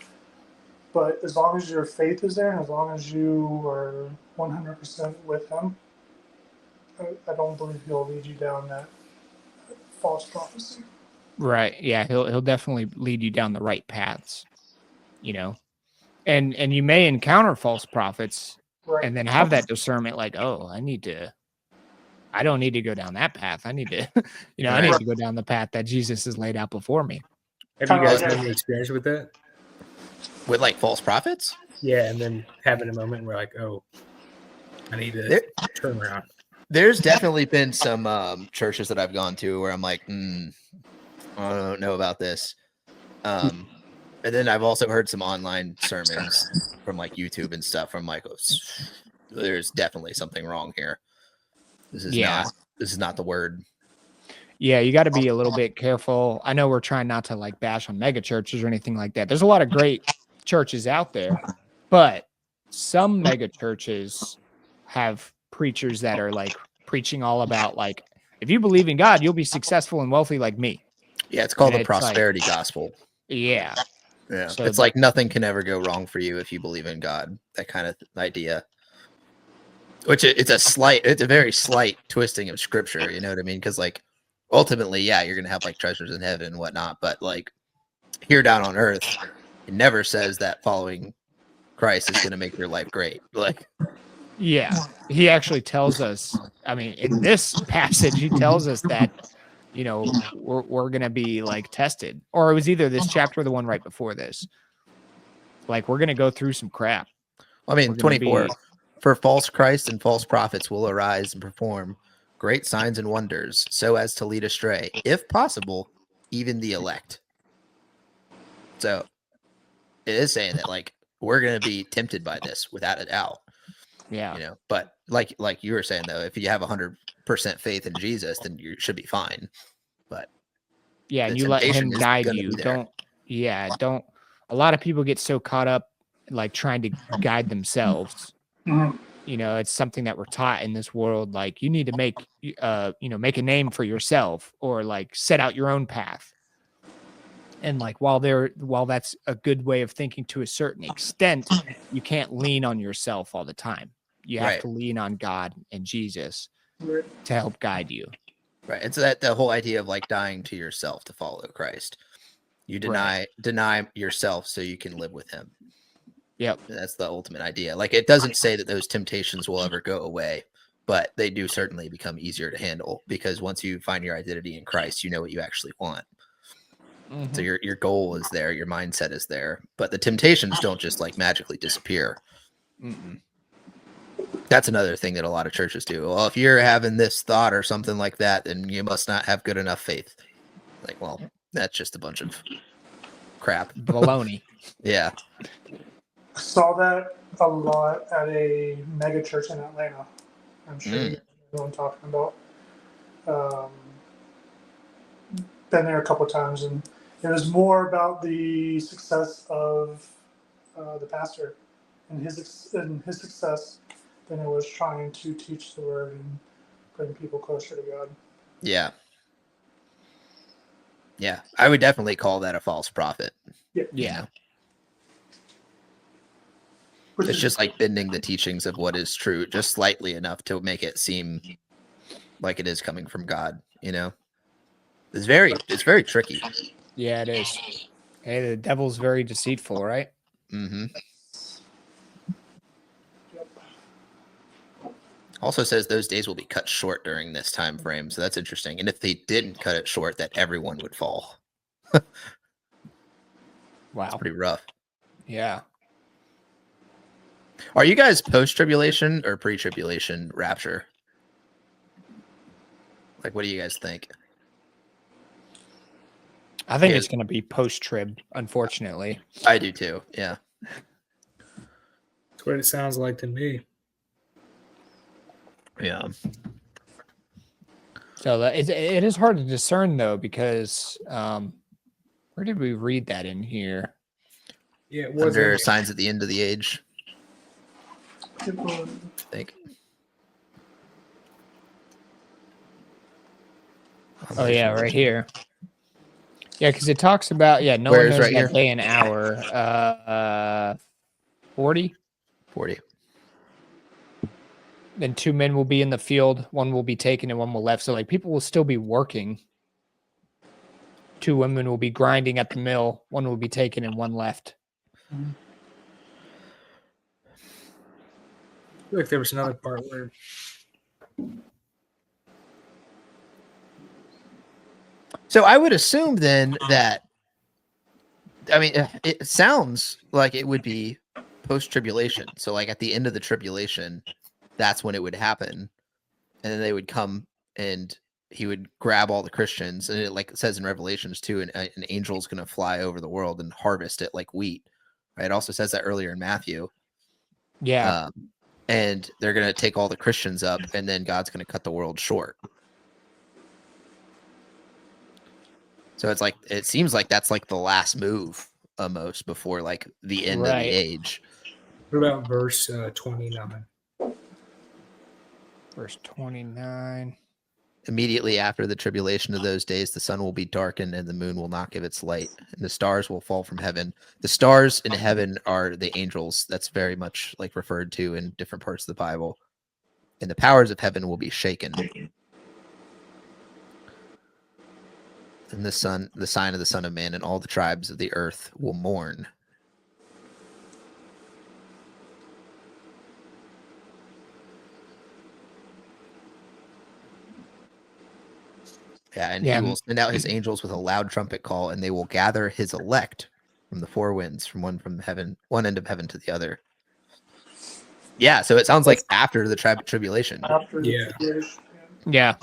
but as long as your faith is there and as long as you are 100% with Him, I don't believe He'll lead you down that false prophecy. Right. Yeah, he'll definitely lead you down the right paths, And you may encounter false prophets Right. and then have that discernment like, oh, I don't need to go down that path. I need to, I need to go down the path that Jesus has laid out before me. Have you guys had any experience with that? with like false prophets? Yeah, and then having a moment where like, oh, I need to turn around. There's definitely been some churches that I've gone to where I'm like, I don't know about this. And then I've also heard some online sermons from like YouTube and stuff. I'm like, oh, there's definitely something wrong here. This is not the word. Yeah, you got to be a little bit careful. I know we're trying not to like bash on mega churches or anything like that. There's a lot of great churches out there, but some mega churches have preachers that are like preaching all about like, if you believe in God, you'll be successful and wealthy like me. Yeah, it's called And the prosperity gospel. Yeah. Yeah, So it's like nothing can ever go wrong for you if you believe in God. That kind of idea. Which it's a very slight twisting of scripture. You know what I mean? Because like ultimately, yeah, you're gonna have like treasures in heaven and whatnot. But like here down on earth, it never says that following Christ is gonna make your life great. Like, yeah, he actually tells us. I mean, in this passage, he tells us that we're gonna be like tested, or it was either this chapter or the one right before this. Like we're gonna go through some crap. I mean, We're gonna 24. be For false Christ and false prophets will arise and perform great signs and wonders, so as to lead astray, if possible, even the elect. So it is saying that like we're gonna be tempted by this without a doubt. yeah. But like you were saying though, if you have 100% faith in Jesus, then you should be fine. But Yeah, the and you let him temptation is guide gonna you. be there. Don't. A lot of people get so caught up like trying to guide themselves. Mhm. It's something that we're taught in this world. Like you need to make make a name for yourself or like set out your own path. And like while that's a good way of thinking to a certain extent, you can't lean on yourself all the time. You have Right. to lean on God and Jesus Right. to help guide you. Right. It's that the whole idea of like dying to yourself to follow Christ. You deny yourself so you can live with him. Yep. That's the ultimate idea. Like it doesn't say that those temptations will ever go away, but they do certainly become easier to handle because once you find your identity in Christ, you know what you actually want. So your goal is there, your mindset is there, but the temptations don't just like magically disappear. Mm-mm. That's another thing that a lot of churches do. Well, if you're having this thought or something like that, then you must not have good enough faith. Like, well, that's just a bunch of crap. Baloney. Yeah. I saw that a lot at a mega church in Atlanta. I'm sure you know what I'm talking about. Been there a couple of times, and it was more about the success of the pastor and his success than it was trying to teach the word and bring people closer to God. Yeah. Yeah. I would definitely call that a false prophet. Yeah. Yeah. Which It's is just like bending the teachings of what is true just slightly enough to make it seem like it is coming from God, It's very tricky. Yeah, it is. Hey, the devil's very deceitful, right? Mm-hmm. Yep. Also says those days will be cut short during this time frame, so that's interesting. And if they didn't cut it short, that everyone would fall. Wow. It's pretty rough. Yeah. Are you guys post-tribulation or pre-tribulation rapture? Like, what do you guys think? I think Yeah. it's going to be post-trib, unfortunately. I do too. Yeah. That's what it sounds like to me. Yeah. So it is hard to discern, though, because where did we read that in here? Yeah, it was Under signs at the end of the age, It was, I think. Oh, yeah, right here. Yeah, because it talks about, no Where one is knows right that here? day and hour. 40. 40. Then 2 men will be in the field, one will be taken and one will left. So like people will still be working. 2 women will be grinding at the mill, one will be taken and one left. Look, there was another part where So I would assume then that, I mean, it sounds like it would be post-tribulation. So like at the end of the tribulation, that's when it would happen. And then they would come and he would grab all the Christians. And it says in Revelations too, an angel's going to fly over the world and harvest it like wheat. Right? It also says that earlier in Matthew. Yeah. And they're going to take all the Christians up and then God's going to cut the world short. So it's like, it seems like that's like the last move almost before like the end of the age. What about verse 29? Verse 29. Immediately after the tribulation of those days, the sun will be darkened and the moon will not give its light, and the stars will fall from heaven. The stars in heaven are the angels. That's very much like referred to in different parts of the Bible. And the powers of heaven will be shaken. And the sign of the Son of Man, and all the tribes of the earth will mourn. Yeah, and he will send out his angels with a loud trumpet call, and they will gather his elect from the four winds, from one end of heaven to the other. Yeah, so it sounds like after the tribulation. After the Yeah. tribulation. Yeah.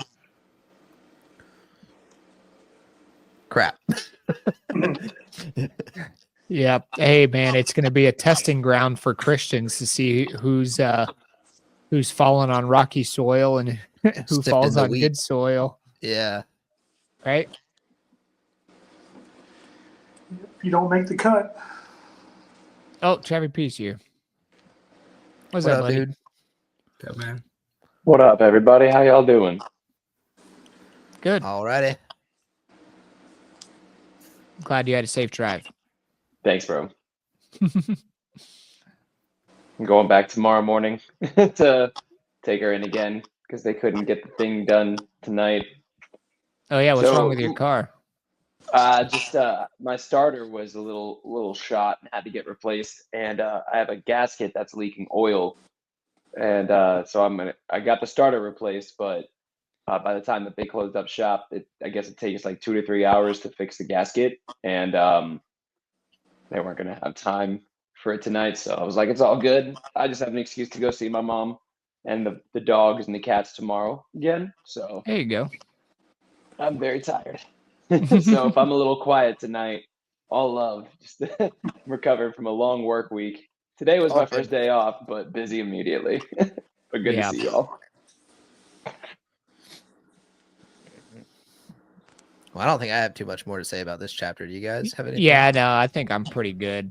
Crap. Yeah. Hey, man, it's going to be a testing ground for Christians to see who's fallen on rocky soil and who Sift in falls the on wheat. good soil. Yeah. Right. If you don't make the cut, Oh, Chevy Peace here. What's What up, up, buddy? dude? That man. What up, everybody? How y'all doing? Good. Alrighty. Glad you had a safe drive. Thanks, bro. I'm going back tomorrow morning to take her in again because they couldn't get the thing done tonight. Oh yeah, what's So- wrong with your car? My starter was a little shot and had to get replaced, and I have a gasket that's leaking oil, and so I got the starter replaced, but by the time that they closed up shop, I guess it takes like 2 to 3 hours to fix the gasket, and they weren't gonna have time for it tonight, so I was like, it's all good. I just have an excuse to go see my mom and the dogs and the cats tomorrow again. So There you go. I'm very tired. So if I'm a little quiet tonight, all love. Just recovered from a long work week. Today was All my good. first day off, but busy immediately. But good Yeah. to see you all. Well, I don't think I have too much more to say about this chapter. Do you guys have anything? Yeah, no, I think I'm pretty good.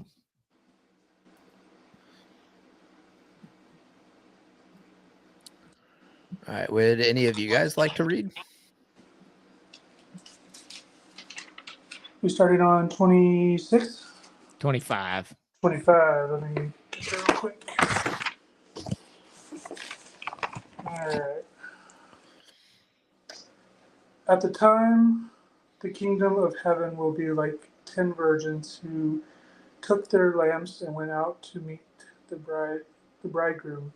All right. Would any of you guys like to read? we started on 26, 25. 25. Let me get there real quick. All right. At the time, the kingdom of heaven will be like 10 virgins who took their lamps and went out to meet the bridegroom.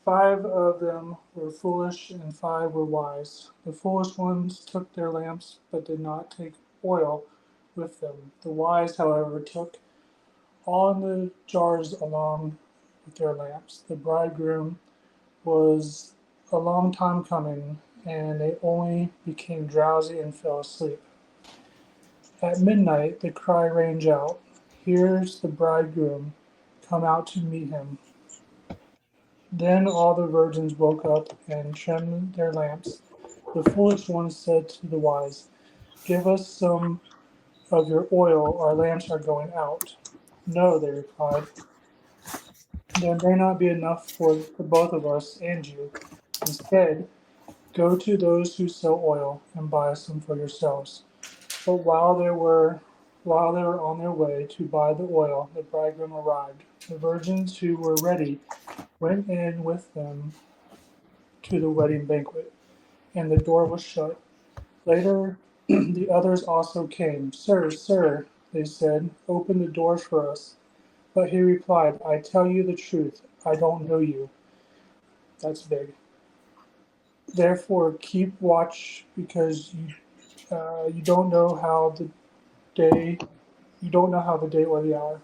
5 of them were foolish and 5 were wise. The foolish ones took their lamps but did not take oil with them. The wise, however, took all in the jars along with their lamps. The bridegroom was a long time coming, and they only became drowsy and fell asleep. At midnight, the cry rang out, "Here's the bridegroom, come out to meet him." Then all the virgins woke up and trimmed their lamps. The foolish ones said to the wise, "Give us some of your oil, our lamps are going out." "No," they replied, "there may not be enough for the both of us and you. Instead, go to those who sell oil and buy some for yourselves." But while they were on their way to buy the oil, the bridegroom arrived. The virgins who were ready went in with them to the wedding banquet, and the door was shut. Later, the others also came. "Sir, sir," they said, "open the door for us." But he replied, "I tell you the truth, I don't know you." That's big. "Therefore, keep watch, because you don't know how the day or the hour."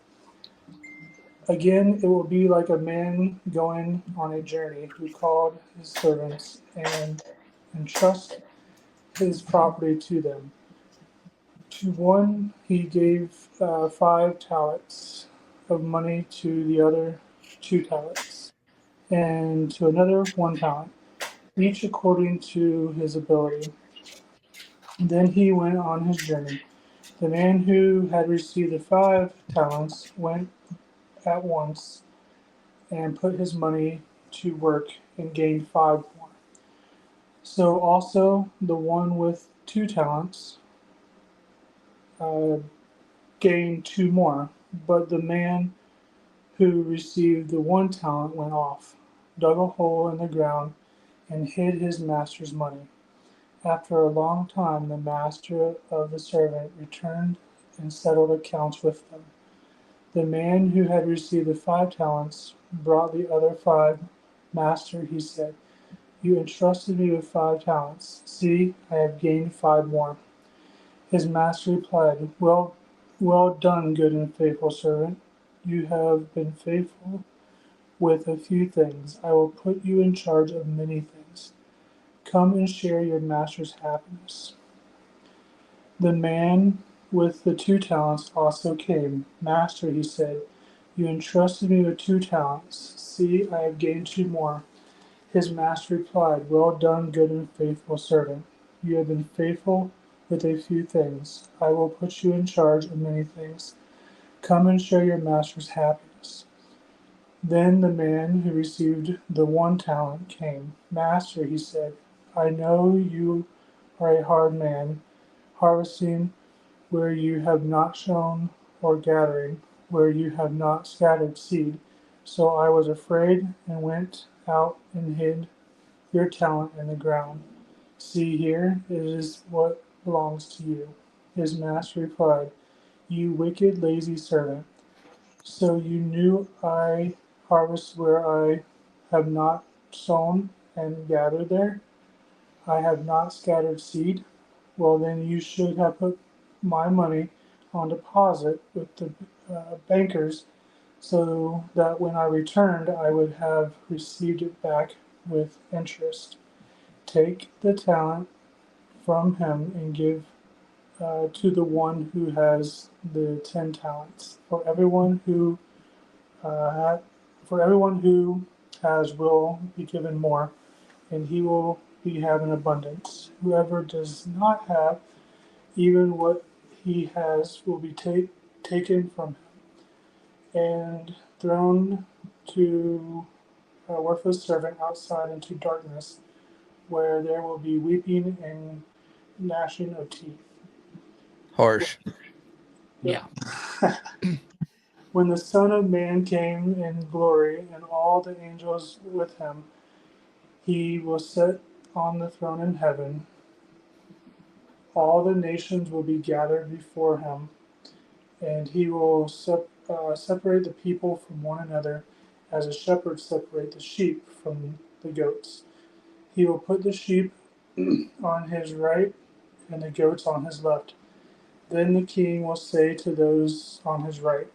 Again, it will be like a man going on a journey who called his servants and entrust his property to them. To one he gave 5 talents of money, to the other 2 talents, and to another 1 talent, each according to his ability. Then he went on his journey. The man who had received the 5 talents went at once and put his money to work and gained 5 more. So also the one with 2 talents uh, gained 2 more. But the man who received the 1 talent went off, dug a hole in the ground, and hid his master's money. After a long time, the master of the servant returned and settled accounts with them. The man who had received the 5 talents brought the other 5. Master, he said, you entrusted me with 5 talents. See, I have gained 5 more. His master replied, well done, good and faithful servant. You have been faithful with a few things. I will put you in charge of many things. Come and share your master's happiness. The man with the 2 talents also came. Master, he said, you entrusted me with 2 talents. See, I have gained 2 more. His master replied, well done, good and faithful servant. You have been faithful with a few things. I will put you in charge of many things. Come and share your master's happiness. Then the man who received the 1 talent came. Master, he said, I know you are a hard man, harvesting where you have not sown, or gathering where you have not scattered seed. So I was afraid and went out and hid your talent in the ground. See here, it is what belongs to you. His master replied, you wicked, lazy servant. So you knew I harvest where I have not sown and gathered there? I have not scattered seed? Well, then you should have put my money on deposit with the bankers so that when I returned, I would have received it back with interest. Take the talent from him and give to the one who has the 10 talents. For everyone who has will be given more, and he will be have an abundance. Whoever does not have, even what he has will be taken from him and thrown to a worthless servant outside into darkness, where there will be weeping and gnashing of teeth. Harsh. Yeah. When the Son of Man came in glory and all the angels with him, he will sit on the throne in heaven. All the nations will be gathered before him, and he will separate the people from one another as a shepherd separates the sheep from the goats. He will put the sheep on his right and the goats on his left. Then the king will say to those on his right,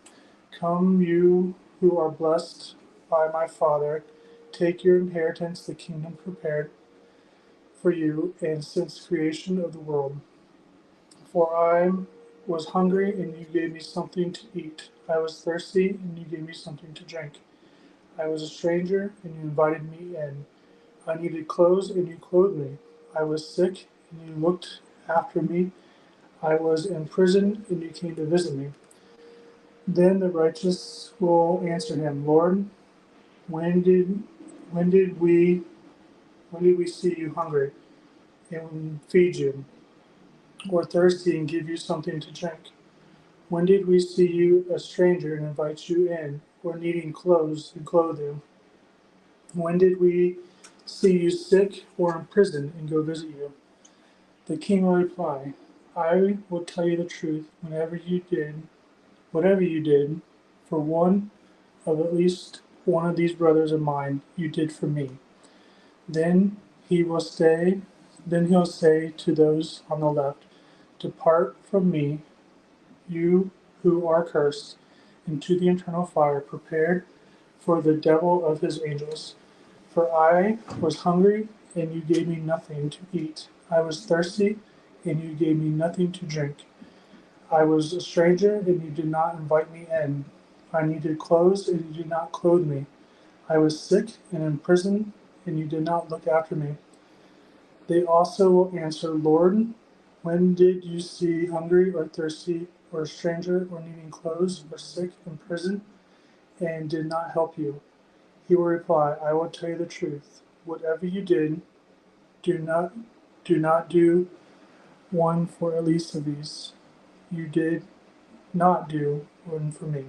come, you who are blessed by my Father, take your inheritance, the kingdom prepared for you and since creation of the world. For I was hungry, and you gave me something to eat. I was thirsty, and you gave me something to drink. I was a stranger, and you invited me in. I needed clothes, and you clothed me. I was sick, and you looked after me. I was in prison, and you came to visit me. Then the righteous will answer him, Lord, when did when did we when did we see you hungry and feed you, or thirsty and give you something to drink? When did we see you a stranger and invite you in, or needing clothes and clothe you? When did we see you sick or in prison and go visit you? The king will reply, I will tell you the truth, whatever you did, for one of at least one of these brothers of mine, you did for me. Then he will say, then he'll say to those on the left, depart from me, you who are cursed, into the eternal fire prepared for the devil of his angels. For I was hungry, and you gave me nothing to eat. I was thirsty, and you gave me nothing to drink. I was a stranger, and you did not invite me in. I needed clothes, and you did not clothe me. I was sick and in prison, and you did not look after me. They also will answer, Lord, when did you see hungry or thirsty or a stranger or needing clothes or sick in prison and did not help you? He will reply, I will tell you the truth. Whatever you did Do not do one for at least of these. You did not do one for me.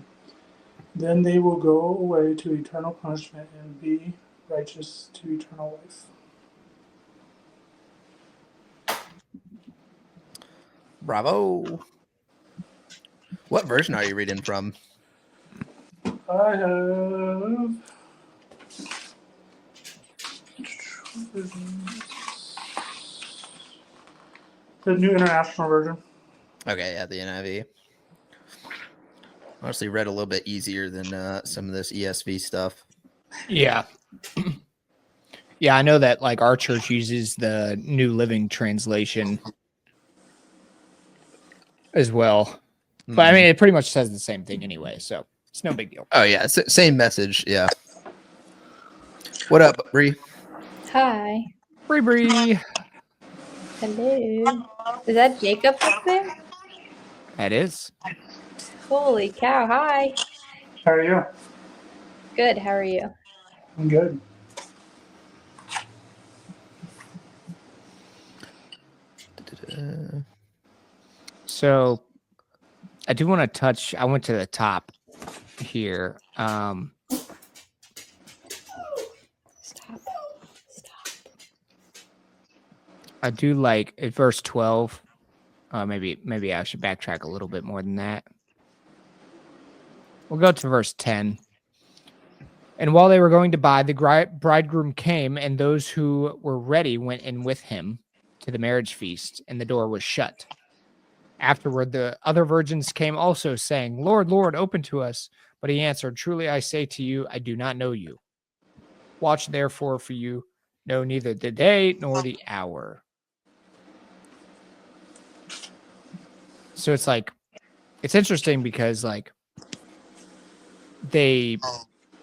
Then they will go away to eternal punishment and be righteous to eternal life. Bravo. What version are you reading from? I have the New International Version. Okay, yeah, the NIV. Honestly, read a little bit easier than some of this ESV stuff. Yeah. Yeah, I know that like our church uses the New Living Translation as well. But I mean, it pretty much says the same thing anyway, so it's no big deal. Oh yeah, same message. Yeah. What up, Bree? Hi. Bree. Hello. Is that Jacob up there? That is. Holy cow. Hi. How are you? Good. How are you? I'm good. So I do want to touch, I went to the top here. Stop. I do like at verse 12. Maybe I should backtrack a little bit more than that. We'll go to verse 10. And while they were going to buy, the bridegroom came, and those who were ready went in with him to the marriage feast, and the door was shut. Afterward, the other virgins came also, saying, Lord, Lord, open to us. But he answered, Truly I say to you, I do not know you. Watch therefore, for you know neither the day nor the hour. So it's like, it's interesting because like they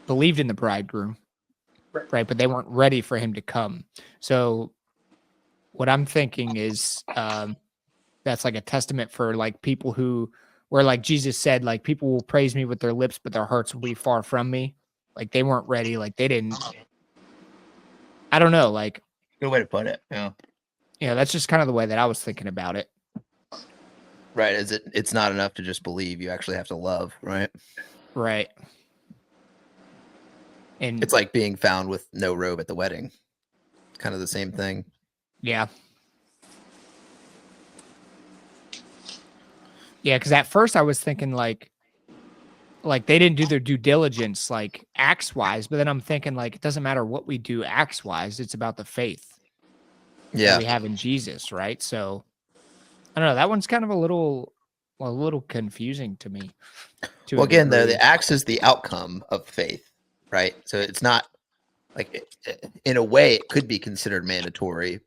believed in the bridegroom, right? But they weren't ready for him to come. So what I'm thinking is that's like a testament for like people who, where like Jesus said, like people will praise me with their lips, but their hearts will be far from me. Like they weren't ready. Like they didn't, I don't know. Like, Good way to put it. Yeah. yeah, that's just kind of the way that I was thinking about it. Right. It's not enough to just believe. You actually have to love, right? Right. And It's like being found with no robe at the wedding. Kind of the same thing. yeah. Yeah, because at first I was thinking like they didn't do their due diligence like acts wise, but then I'm thinking like it doesn't matter what we do acts wise, it's about the faith that we have in Jesus, right? So I don't know, that one's kind of a little confusing to me. Well, again, though, the acts is the outcome of faith, right? So it's not like, in a way, it could be considered mandatory,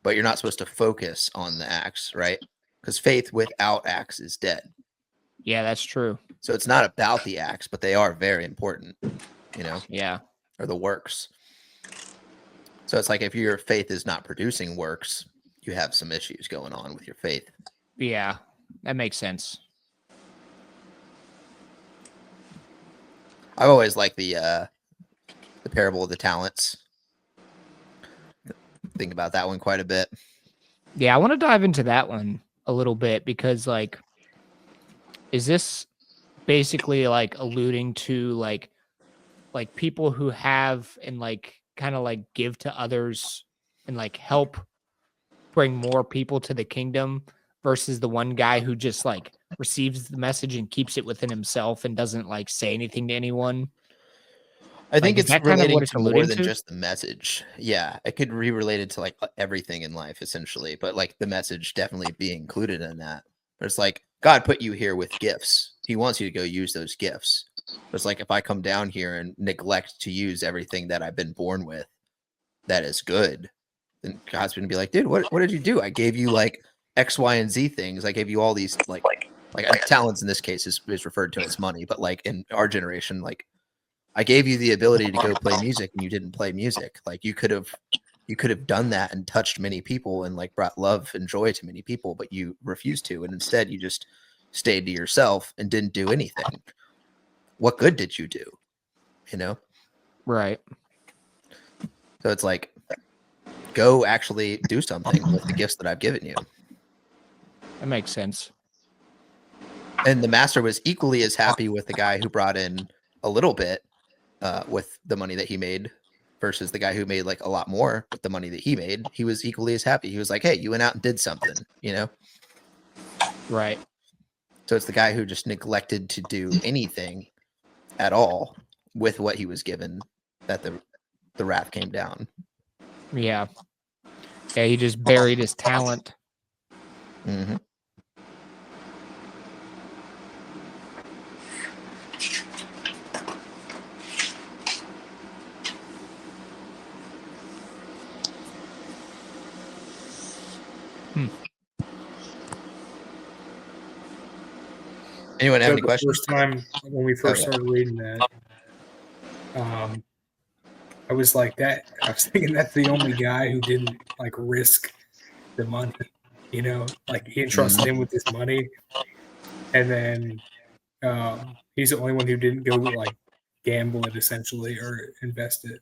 but you're not supposed to focus on the acts, right? Because faith without acts is dead. Yeah, that's true. So it's not about the acts, but they are very important, you know? Yeah. Or the works. So it's like if your faith is not producing works, you have some issues going on with your faith. Yeah, that makes sense. I've always liked the parable of the talents. Think about that one quite a bit. Yeah, I want to dive into that one a little bit because like, is this basically like alluding to like people who have and like kind of like give to others and like help bring more people to the kingdom versus the one guy who just like receives the message and keeps it within himself and doesn't like say anything to anyone? I think is it's that kind of relating what it's to more alluding than to? just the message. Yeah, it could be related to like everything in life essentially, but like the message definitely be included in that. But it's like God put you here with gifts. He wants you to go use those gifts. But it's like if I come down here and neglect to use everything that I've been born with, that is good, then God's going to be like, dude, what did you do? I gave you like X, Y, and Z things. I gave you all these like talents in this case is referred to as money, but like in our generation, like I gave you the ability to go play music and you didn't play music. Like you could have done that and touched many people and like brought love and joy to many people, but you refused to. And instead you just stayed to yourself and didn't do anything. What good did you do? You know? Right. So it's like, go actually do something with the gifts that I've given you. That makes sense. And the master was equally as happy with the guy who brought in a little bit with the money that he made versus the guy who made like a lot more with the money that he made. He was equally as happy. He was like, hey, you went out and did something, you know? Right. So it's the guy who just neglected to do anything at all with what he was given that the wrath came down. Yeah. Yeah, he just buried his talent. Mm-hmm. Anyone have So any the questions? first time when we first Okay. started reading that, I was like that. I was thinking that's the only guy who didn't like risk the money. You know, like he entrusted him with his money, and then he's the only one who didn't go like gamble it essentially or invest it.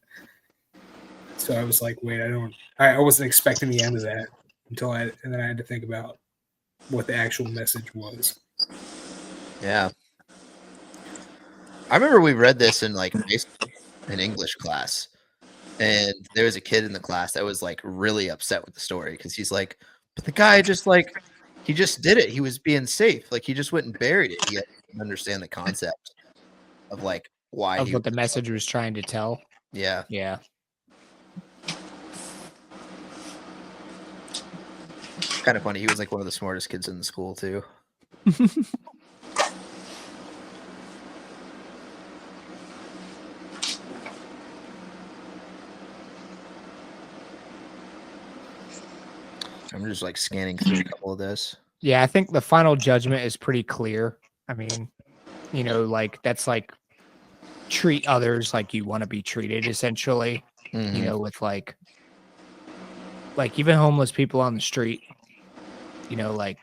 So I was like, wait, I wasn't expecting the end of that and then I had to think about what the actual message was. Yeah. I remember we read this in like an English class, and there was a kid in the class that was like really upset with the story because he's like, but the guy just like he just did it. He was being safe. Like he just went and buried it. He didn't understand the concept of like why Of he what the message was trying to tell. yeah. Yeah. Kind of funny. He was like one of the smartest kids in the school too. I'm just like scanning through a couple of this. Yeah, I think the final judgment is pretty clear. I mean, you know, like that's like treat others like you want to be treated, essentially. Mhm. You know, with like even homeless people on the street, you know, like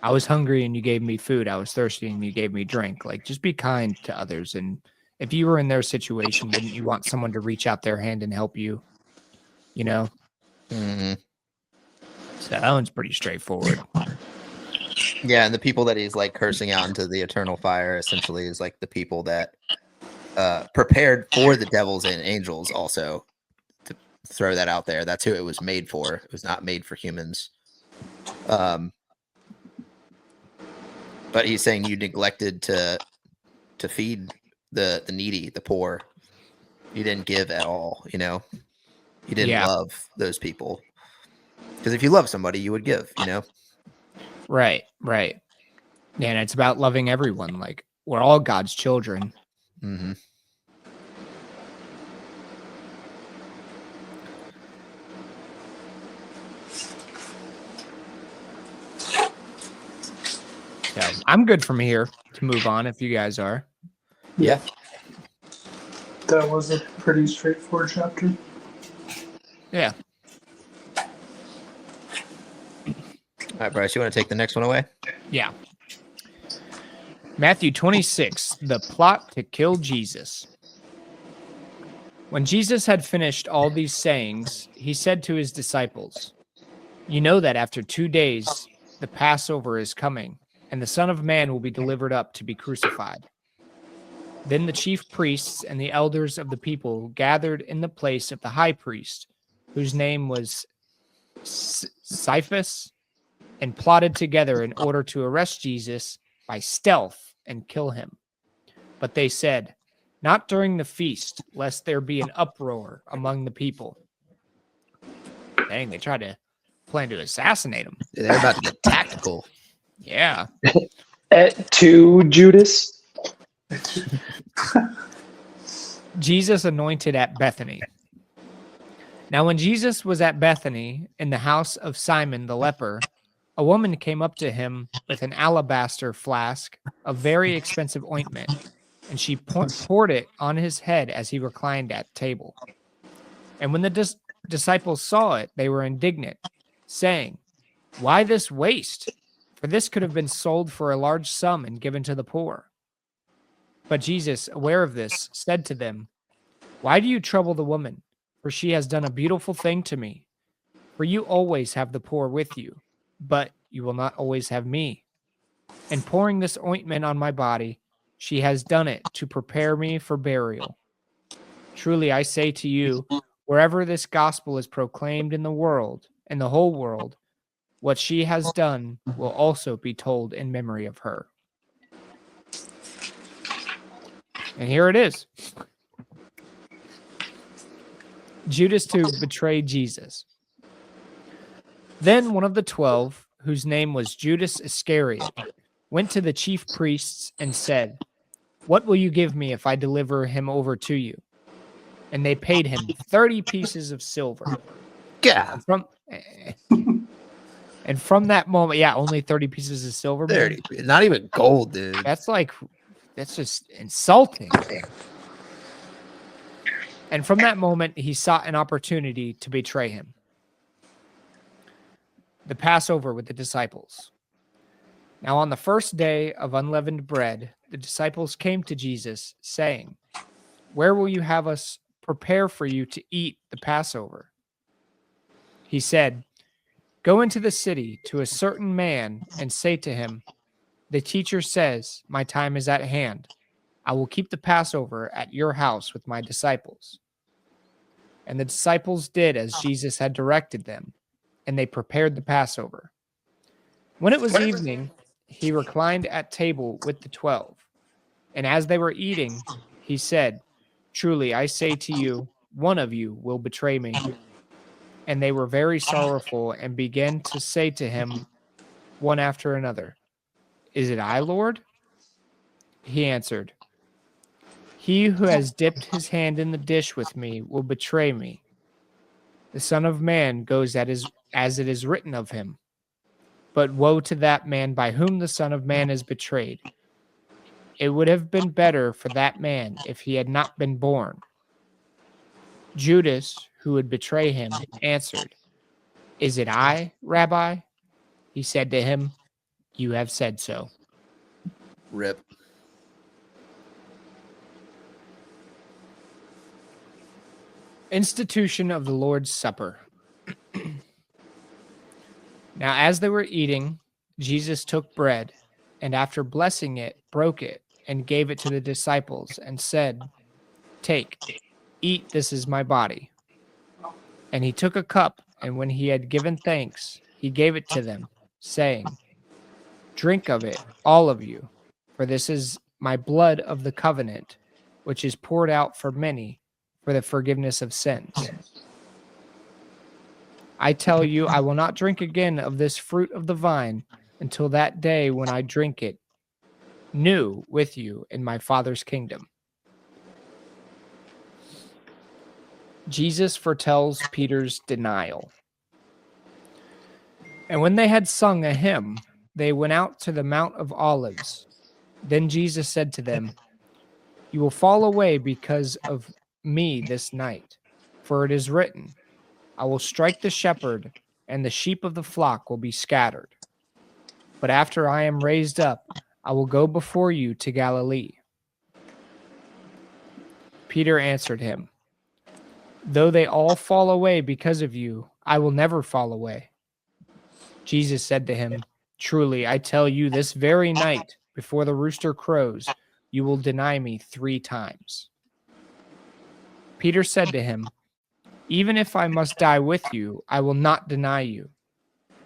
I was hungry and you gave me food. I was thirsty and you gave me drink. Like just be kind to others. And if you were in their situation, wouldn't you want someone to reach out their hand and help you? You know? Mhm. So that one's pretty straightforward. Yeah, and the people that he's like cursing out into the eternal fire essentially is like the people that prepared for the devils and angels also, to throw that out there. That's who it was made for. It was not made for humans. But he's saying you neglected to feed the needy, the poor. You didn't give at all, you know. You didn't love those people. Because if you love somebody, you would give, you know. Right, right. Yeah, and it's about loving everyone. Like we're all God's children. Mm-hmm. So I'm good from here to move on if you guys are. Yeah. That was a pretty straightforward chapter. Yeah. All right, Bryce, you want to take the next one away? Yeah. Matthew 26, the plot to kill Jesus. When Jesus had finished all these sayings, he said to his disciples, "You know that after 2 days the Passover is coming, and the Son of Man will be delivered up to be crucified." Then the chief priests and the elders of the people gathered in the place of the high priest, whose name was Caiaphas, and plotted together in order to arrest Jesus by stealth and kill him. But they said, "Not during the feast, lest there be an uproar among the people." Dang, they tried to plan to assassinate him. They're about to get tactical. Yeah. To Judas. Jesus anointed at Bethany. Now, when Jesus was at Bethany in the house of Simon the leper, a woman came up to him with an alabaster flask of very expensive ointment, and she poured it on his head as he reclined at table. And when the disciples saw it, they were indignant, saying, "Why this waste? For this could have been sold for a large sum and given to the poor." But Jesus, aware of this, said to them, "Why do you trouble the woman? For she has done a beautiful thing to me. For you always have the poor with you, but you will not always have me. And pouring this ointment on my body, she has done it to prepare me for burial. Truly I say to you, wherever this gospel is proclaimed in the whole world, what she has done will also be told in memory of her. And here it is. Judas to betray Jesus. Then one of the 12, whose name was Judas Iscariot, went to the chief priests and said, "What will you give me if I deliver him over to you?" And they paid him 30 pieces of silver. Yeah, And from that moment, yeah, only 30 pieces of silver. Man. 30. Not even gold, dude. That's just insulting. And from that moment, he sought an opportunity to betray him. The Passover with the disciples. Now, on the first day of unleavened bread, the disciples came to Jesus, saying, "Where will you have us prepare for you to eat the Passover?" He said, "Go into the city to a certain man and say to him, 'The teacher says, my time is at hand. I will keep the Passover at your house with my disciples.'" And the disciples did as Jesus had directed them, and they prepared the Passover. When it was evening, he reclined at table with the 12. And as they were eating, he said, "Truly I say to you, one of you will betray me." And they were very sorrowful and began to say to him one after another, "Is it I, Lord?" He answered, "He who has dipped his hand in the dish with me will betray me. The Son of Man goes as it is written of him. But woe to that man by whom the Son of Man is betrayed. It would have been better for that man if he had not been born." Judas, who would betray him, answered, "Is it I, Rabbi?" He said to him, "You have said so." Rip. Institution of the Lord's Supper. Now, as they were eating, Jesus took bread, and after blessing it, broke it, and gave it to the disciples, and said, "Take, eat, this is my body." And he took a cup, and when he had given thanks, he gave it to them, saying, "Drink of it, all of you, for this is my blood of the covenant, which is poured out for many for the forgiveness of sins. I tell you, I will not drink again of this fruit of the vine until that day when I drink it new with you in my Father's kingdom." Jesus foretells Peter's denial. And when they had sung a hymn, they went out to the Mount of Olives. Then Jesus said to them, "You will fall away because of me this night, for it is written, I will strike the shepherd, and the sheep of the flock will be scattered. But after I am raised up, I will go before you to Galilee." Peter answered him, "Though they all fall away because of you, I will never fall away." Jesus said to him, "Truly, I tell you, this very night, before the rooster crows, you will deny me 3 times. Peter said to him, "Even if I must die with you, I will not deny you."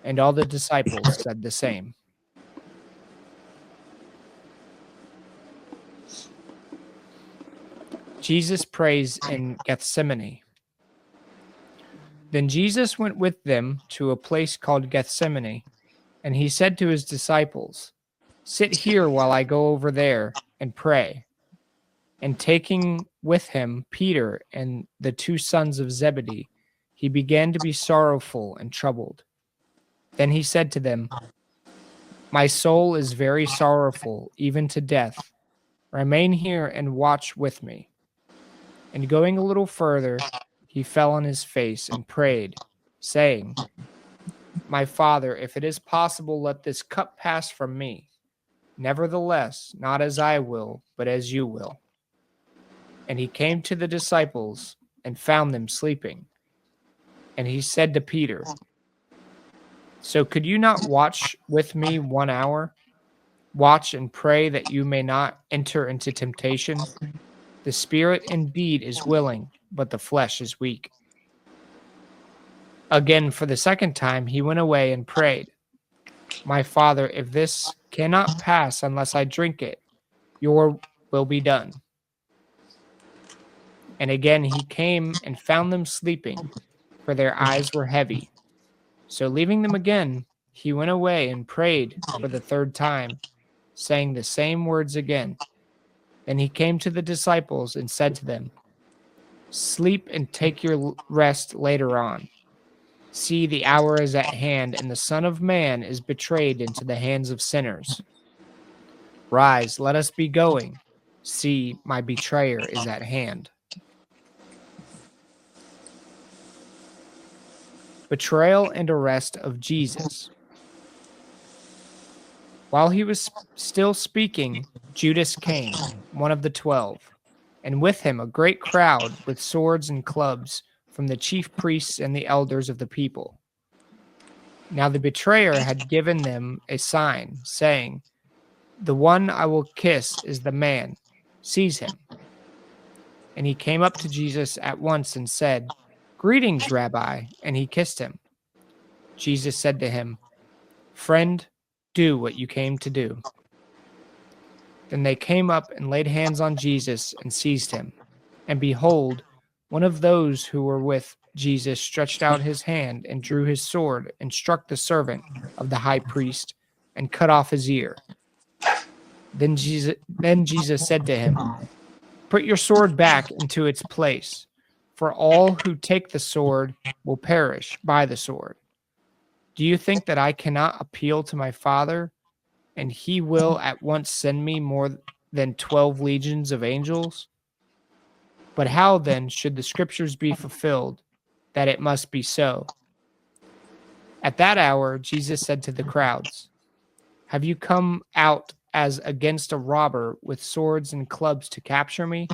And all the disciples said the same. Jesus prays in Gethsemane. Then Jesus went with them to a place called Gethsemane, and he said to his disciples, "Sit here while I go over there and pray." And taking with him Peter and the 2 sons of Zebedee, he began to be sorrowful and troubled. Then he said to them, "My soul is very sorrowful, even to death. Remain here and watch with me." And going a little further, he fell on his face and prayed, saying, "My Father, if it is possible, let this cup pass from me. Nevertheless, not as I will, but as you will." And he came to the disciples and found them sleeping. And he said to Peter, "So could you not watch with me 1 hour? Watch and pray that you may not enter into temptation. The spirit indeed is willing, but the flesh is weak." Again, for the second time, he went away and prayed, "My Father, if this cannot pass unless I drink it, your will be done." And again he came and found them sleeping, for their eyes were heavy. So leaving them again, he went away and prayed for the third time, saying the same words again. Then he came to the disciples and said to them, "Sleep and take your rest later on. See, the hour is at hand, and the Son of Man is betrayed into the hands of sinners. Rise, let us be going. See, my betrayer is at hand." Betrayal and arrest of Jesus. While he was still speaking, Judas came, one of the 12, and with him a great crowd with swords and clubs from the chief priests and the elders of the people. Now the betrayer had given them a sign, saying, "The one I will kiss is the man. Seize him." And he came up to Jesus at once and said, "Greetings, Rabbi," and he kissed him. Jesus said to him, "Friend, do what you came to do." Then they came up and laid hands on Jesus and seized him. And behold, one of those who were with Jesus stretched out his hand and drew his sword and struck the servant of the high priest and cut off his ear. Then Jesus said to him, "Put your sword back into its place, for all who take the sword will perish by the sword. Do you think that I cannot appeal to my Father, and he will at once send me more than 12 legions of angels? But how then should the scriptures be fulfilled that it must be so?" At that hour, Jesus said to the crowds, "Have you come out as against a robber with swords and clubs to capture me?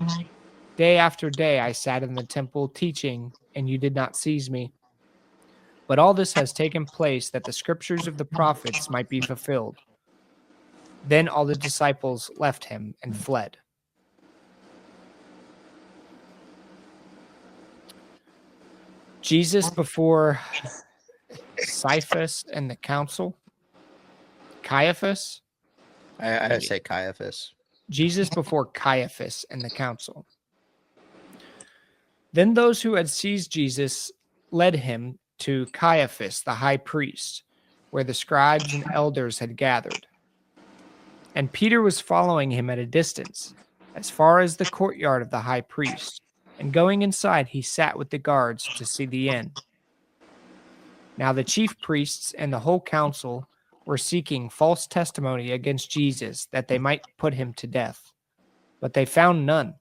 Day after day I sat in the temple teaching, and you did not seize me. But all this has taken place that the scriptures of the prophets might be fulfilled." Then all the disciples left him and fled. Jesus before Caiaphas and the council. Caiaphas? I say Caiaphas. Jesus before Caiaphas and the council. Then those who had seized Jesus led him to Caiaphas the high priest, where the scribes and elders had gathered. And Peter was following him at a distance, as far as the courtyard of the high priest. And going inside, he sat with the guards to see the end. Now the chief priests and the whole council were seeking false testimony against Jesus, that they might put him to death. But they found none,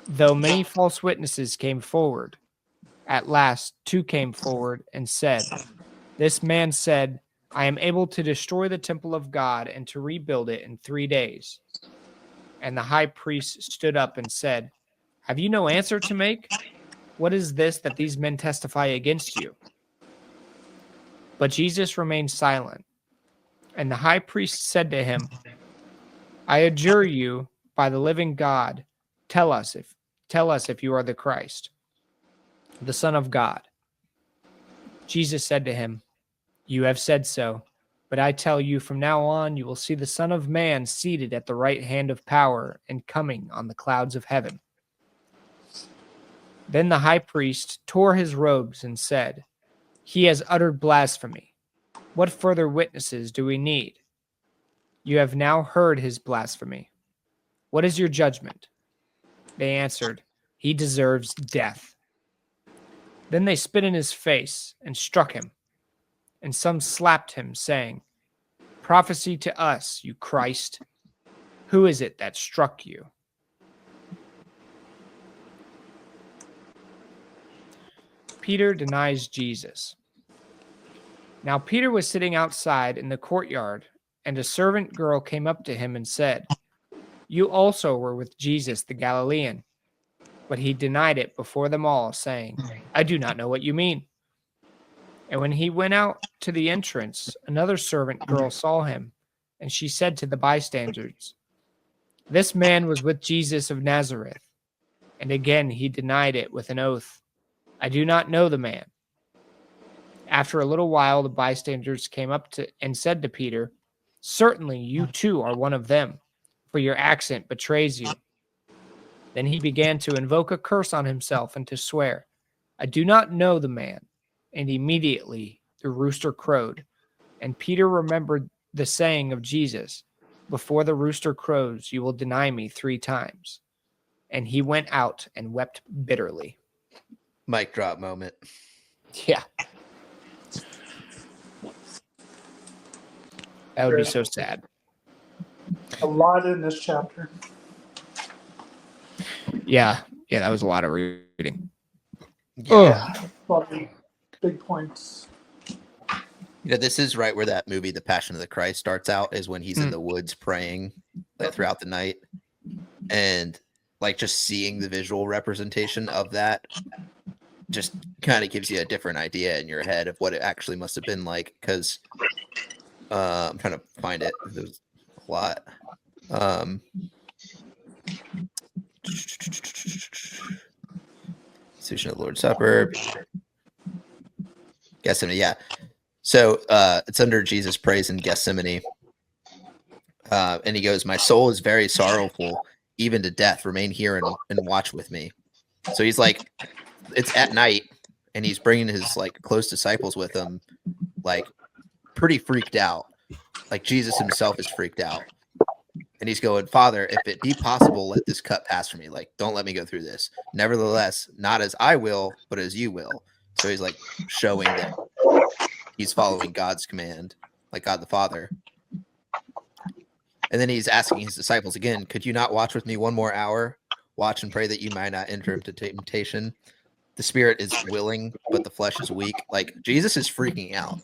though many false witnesses came forward. At last, 2 came forward and said, "This man said, I am able to destroy the temple of God and to rebuild it in 3 days." And the high priest stood up and said, "Have you no answer to make? What is this that these men testify against you?" But Jesus remained silent. And the high priest said to him, "I adjure you by the living God, tell us if you are the Christ, the Son of God." Jesus said to him, "You have said so, but I tell you, from now on you will see the Son of Man seated at the right hand of power and coming on the clouds of heaven." Then the high priest tore his robes and said, "He has uttered blasphemy. What further witnesses do we need? You have now heard his blasphemy. What is your judgment?" They answered, "He deserves death." Then they spit in his face and struck him. And some slapped him, saying, "Prophesy to us, you Christ. Who is it that struck you?" Peter denies Jesus. Now Peter was sitting outside in the courtyard, and a servant girl came up to him and said, "You also were with Jesus the Galilean." But he denied it before them all, saying, I do not know what you mean. And when he went out to the entrance, another servant girl saw him, and she said to the bystanders, "This man was with Jesus of Nazareth." And again he denied it with an oath, "I do not know the man." After a little while, the bystanders came up to and said to Peter, "Certainly you too are one of them, for your accent betrays you." Then he began to invoke a curse on himself and to swear, "I do not know the man." And immediately the rooster crowed. And Peter remembered the saying of Jesus, "Before the rooster crows, you will deny me 3 times." And he went out and wept bitterly. Mic drop moment. Yeah. That would be so sad. A lot in this chapter. Yeah. Yeah, that was a lot of reading. Yeah. Ugh. A lot of big points. You know, this is right where that movie, The Passion of the Christ, starts out, is when he's in the woods praying like, throughout the night. And like just seeing the visual representation of that just kind of gives you a different idea in your head of what it actually must have been like. Because I'm trying to find it. There's a lot. Institution of the Lord's Supper. Gethsemane, yeah. So it's under Jesus prays in Gethsemane. And he goes, "My soul is very sorrowful, even to death. Remain here and watch with me." So he's like, it's at night, and he's bringing his like close disciples with him, like pretty freaked out. Like Jesus himself is freaked out. And he's going, "Father, if it be possible, let this cup pass from me. Like, don't let me go through this. Nevertheless, not as I will, but as you will." So he's like showing that he's following God's command, like God the Father. And then he's asking his disciples again, "Could you not watch with me 1 more hour? Watch and pray that you might not enter into temptation. The spirit is willing, but the flesh is weak." Like Jesus is freaking out.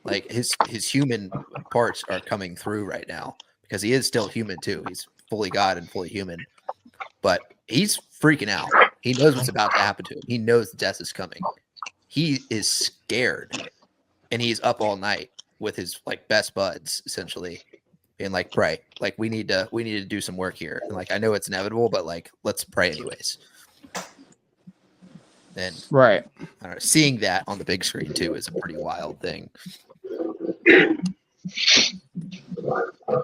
Like his human parts are coming through right now because he is still human too. He's fully God and fully human, but he's freaking out. He knows what's about to happen to him. He knows death is coming. He is scared, and he's up all night with his like best buds, essentially, and like pray. Like we need to do some work here. And like I know it's inevitable, but like let's pray anyways. And Right. I don't know, seeing that on the big screen too is a pretty wild thing.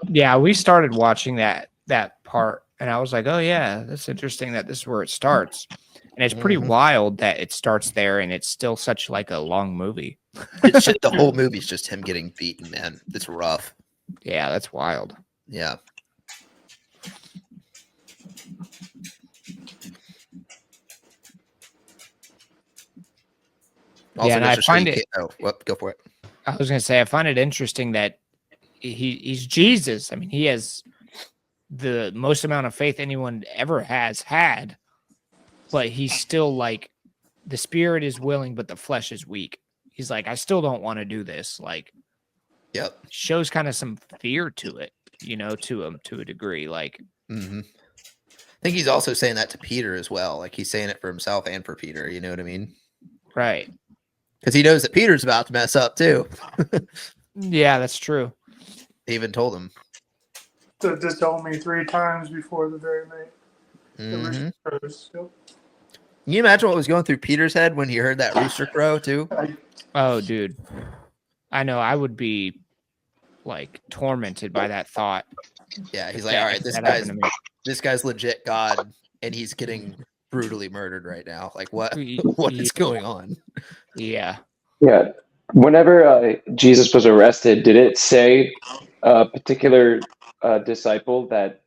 Yeah, we started watching that part, and I was like, "Oh yeah, that's interesting that this is where it starts." And it's pretty wild that it starts there, and it's still such like a long movie. It's just, the whole movie's just him getting beaten, man. It's rough. Yeah, that's wild. Yeah. Also, Yeah, and I just so find you it. can't- oh, well, go for it. I was gonna say I find it interesting that he's Jesus. I mean, he has the most amount of faith anyone ever has had, but he's still like the spirit is willing, but the flesh is weak. He's like, I still don't want to do this. Like, Yep. shows kind of some fear to it, you know, to him to a degree. Like, I think he's also saying that to Peter as well. Like he's saying it for himself and for Peter. You know what I mean? right. Because he knows that Peter's about to mess up too. Yeah, that's true. He even told him. To disown me 3 times before the very night. The Mhm. rooster crows. Yep. Can you imagine what was going through Peter's head when he heard that rooster crow too? Oh, dude. I know I would be like tormented by that thought. Yeah, he's like, all right, this guy's legit God, and he's getting brutally murdered right now. Like, what is going on? Yeah. Yeah. Whenever Jesus was arrested, did it say a particular disciple that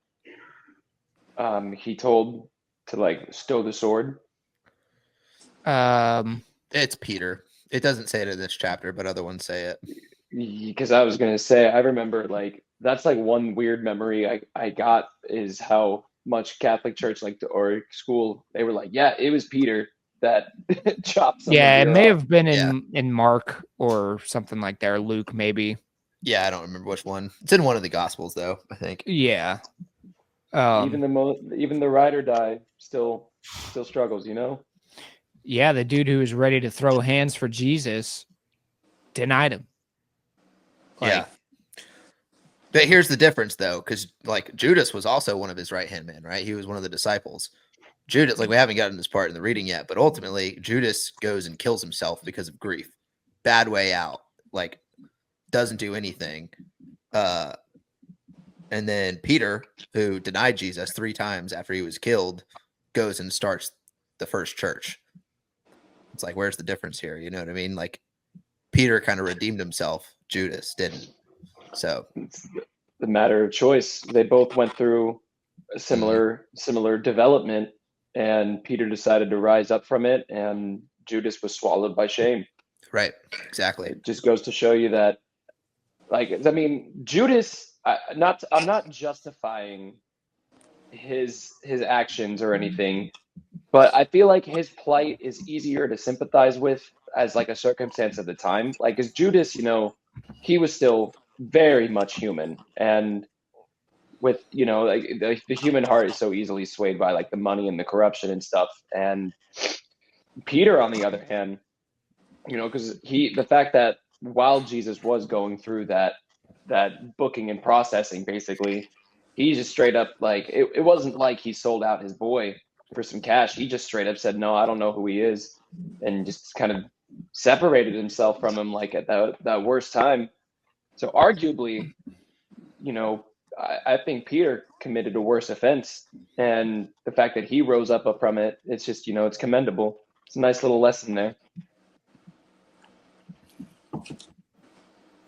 he told to like stow the sword? It's Peter. It doesn't say it in this chapter, but other ones say it. Because I was gonna say, I remember like that's like one weird memory I got is how much Catholic Church or school they were like, yeah, it was Peter that chopped someone's Yeah, it ear may off. have been in Mark or something like that, or Luke maybe. Yeah, I don't remember which one. It's in one of the Gospels though, I think. Yeah. Even the ride or die still struggles, you know. Yeah, the dude who was ready to throw hands for Jesus denied him. Yeah. But here's the difference, though, because like Judas was also one of his right hand men, right? He was one of the disciples. Judas, like we haven't gotten this part in the reading yet, but ultimately Judas goes and kills himself because of grief. Bad way out. Like doesn't do anything. And then Peter, who denied Jesus 3 times after he was killed, goes and starts the first church. It's like, where's the difference here? You know what I mean? Like Peter kind of redeemed himself. Judas didn't. So It's the matter of choice. They both went through a similar development, and Peter decided to rise up from it, and Judas was swallowed by shame. right, exactly. It just goes to show you that, like, I mean, Judas. I'm not justifying his actions or anything, but I feel like his plight is easier to sympathize with as like a circumstance of the time. Like, as Judas, he was still very much human, and with like the human heart is so easily swayed by like the money and the corruption and stuff. And Peter, on the other hand, because the fact that while Jesus was going through that booking and processing, basically, he just straight up, like, it wasn't like he sold out his boy for some cash. He just straight up said, no, I don't know who he is, and just kind of separated himself from him, like at that worst time. So arguably, I think Peter committed a worse offense, and the fact that he rose up from it, it's just, it's commendable. It's a nice little lesson there.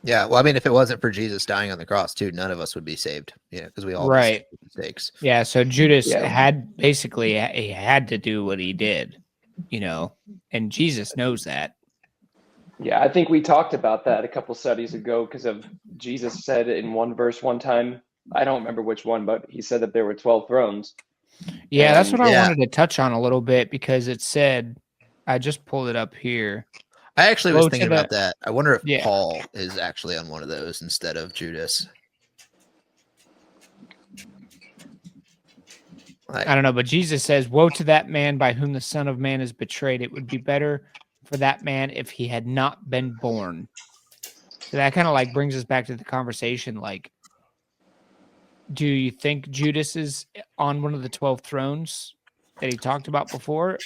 Yeah, well, I mean, if it wasn't for Jesus dying on the cross, too, none of us would be saved. Yeah, because we all Right. make mistakes. Yeah, so Judas Yeah. had basically he had to do what he did, and Jesus knows that. Yeah, I think we talked about that a couple studies ago, because of Jesus said in one verse one time, I don't remember which one, but he said that there were 12 thrones. Yeah, that's what I Yeah. wanted to touch on a little bit, because it said, I just pulled it up here. I actually was Woe to thinking about that. I wonder if Yeah. Paul is actually on one of those instead of Judas. I don't know, but Jesus says, woe to that man by whom the Son of Man is betrayed. It would be better for that man if he had not been born. So that kind of like brings us back to the conversation. Like, do you think Judas is on one of the 12 thrones that he talked about before?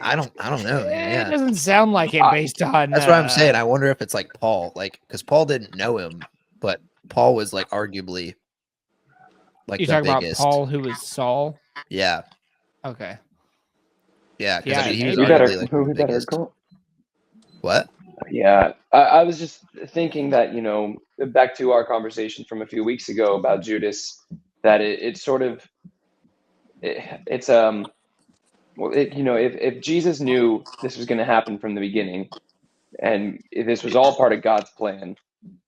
I don't know, man. Yeah. It doesn't sound like it based on. That's what I'm saying. I wonder if it's like Paul, like, because Paul didn't know him, but Paul was like arguably like You the talk about biggest. Paul, who was Saul. Yeah, Okay. yeah. Because Yeah, I mean, he was maybe. arguably like the biggest. What? Yeah, I was just thinking that, back to our conversation from a few weeks ago about Judas, that it's sort of, it's well, if Jesus knew this was going to happen from the beginning, and if this was all part of God's plan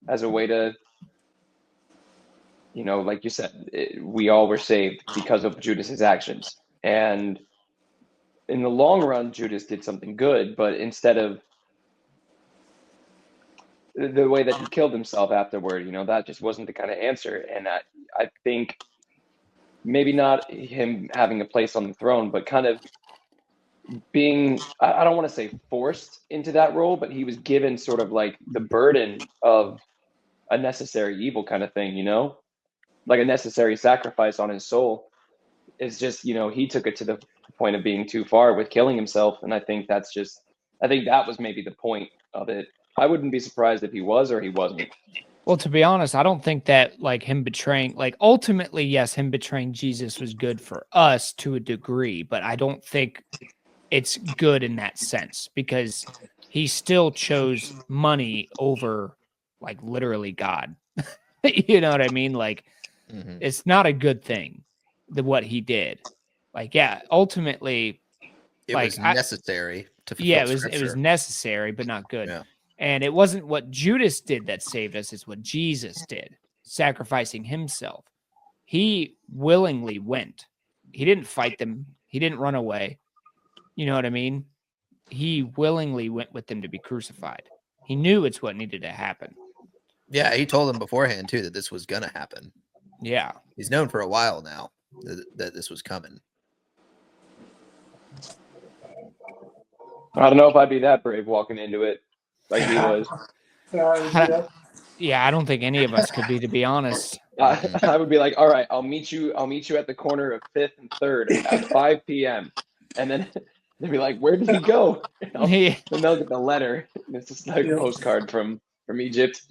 as a way to, like you said, we all were saved because of Judas's actions. And in the long run, Judas did something good, but instead of the way that he killed himself afterward, that just wasn't the kind of answer. And I think maybe not him having a place on the throne, but kind of being, I don't want to say forced into that role, but he was given sort of like the burden of a necessary evil kind of thing, like a necessary sacrifice on his soul. It's just, he took it to the point of being too far with killing himself. And I think that was maybe the point of it. I wouldn't be surprised if he was or he wasn't. Well, to be honest, I don't think that like him betraying, like ultimately, yes, him betraying Jesus was good for us to a degree, but I don't think it's good in that sense, because he still chose money over like literally God. You know what I mean? Like, it's not a good thing what he did. Like, yeah, ultimately, It like, was necessary to fulfill yeah, it was Scripture. necessary, but not good. Yeah. And it wasn't what Judas did that saved us, it's what Jesus did, sacrificing himself. He willingly went. He didn't fight them. He didn't run away. You know what I mean? He willingly went with them to be crucified. He knew it's what needed to happen. Yeah, he told them beforehand too that this was gonna happen. Yeah. He's known for a while now that this was coming. I don't know if I'd be that brave walking into it like he was. Yeah, I don't think any of us could be, to be honest. I would be like, all right, I'll meet you at the corner of 5th and 3rd at 5 p.m. And then they'd be like, where did he go? Yeah. Then they'll get the letter. It's just like a Yep. postcard from Egypt.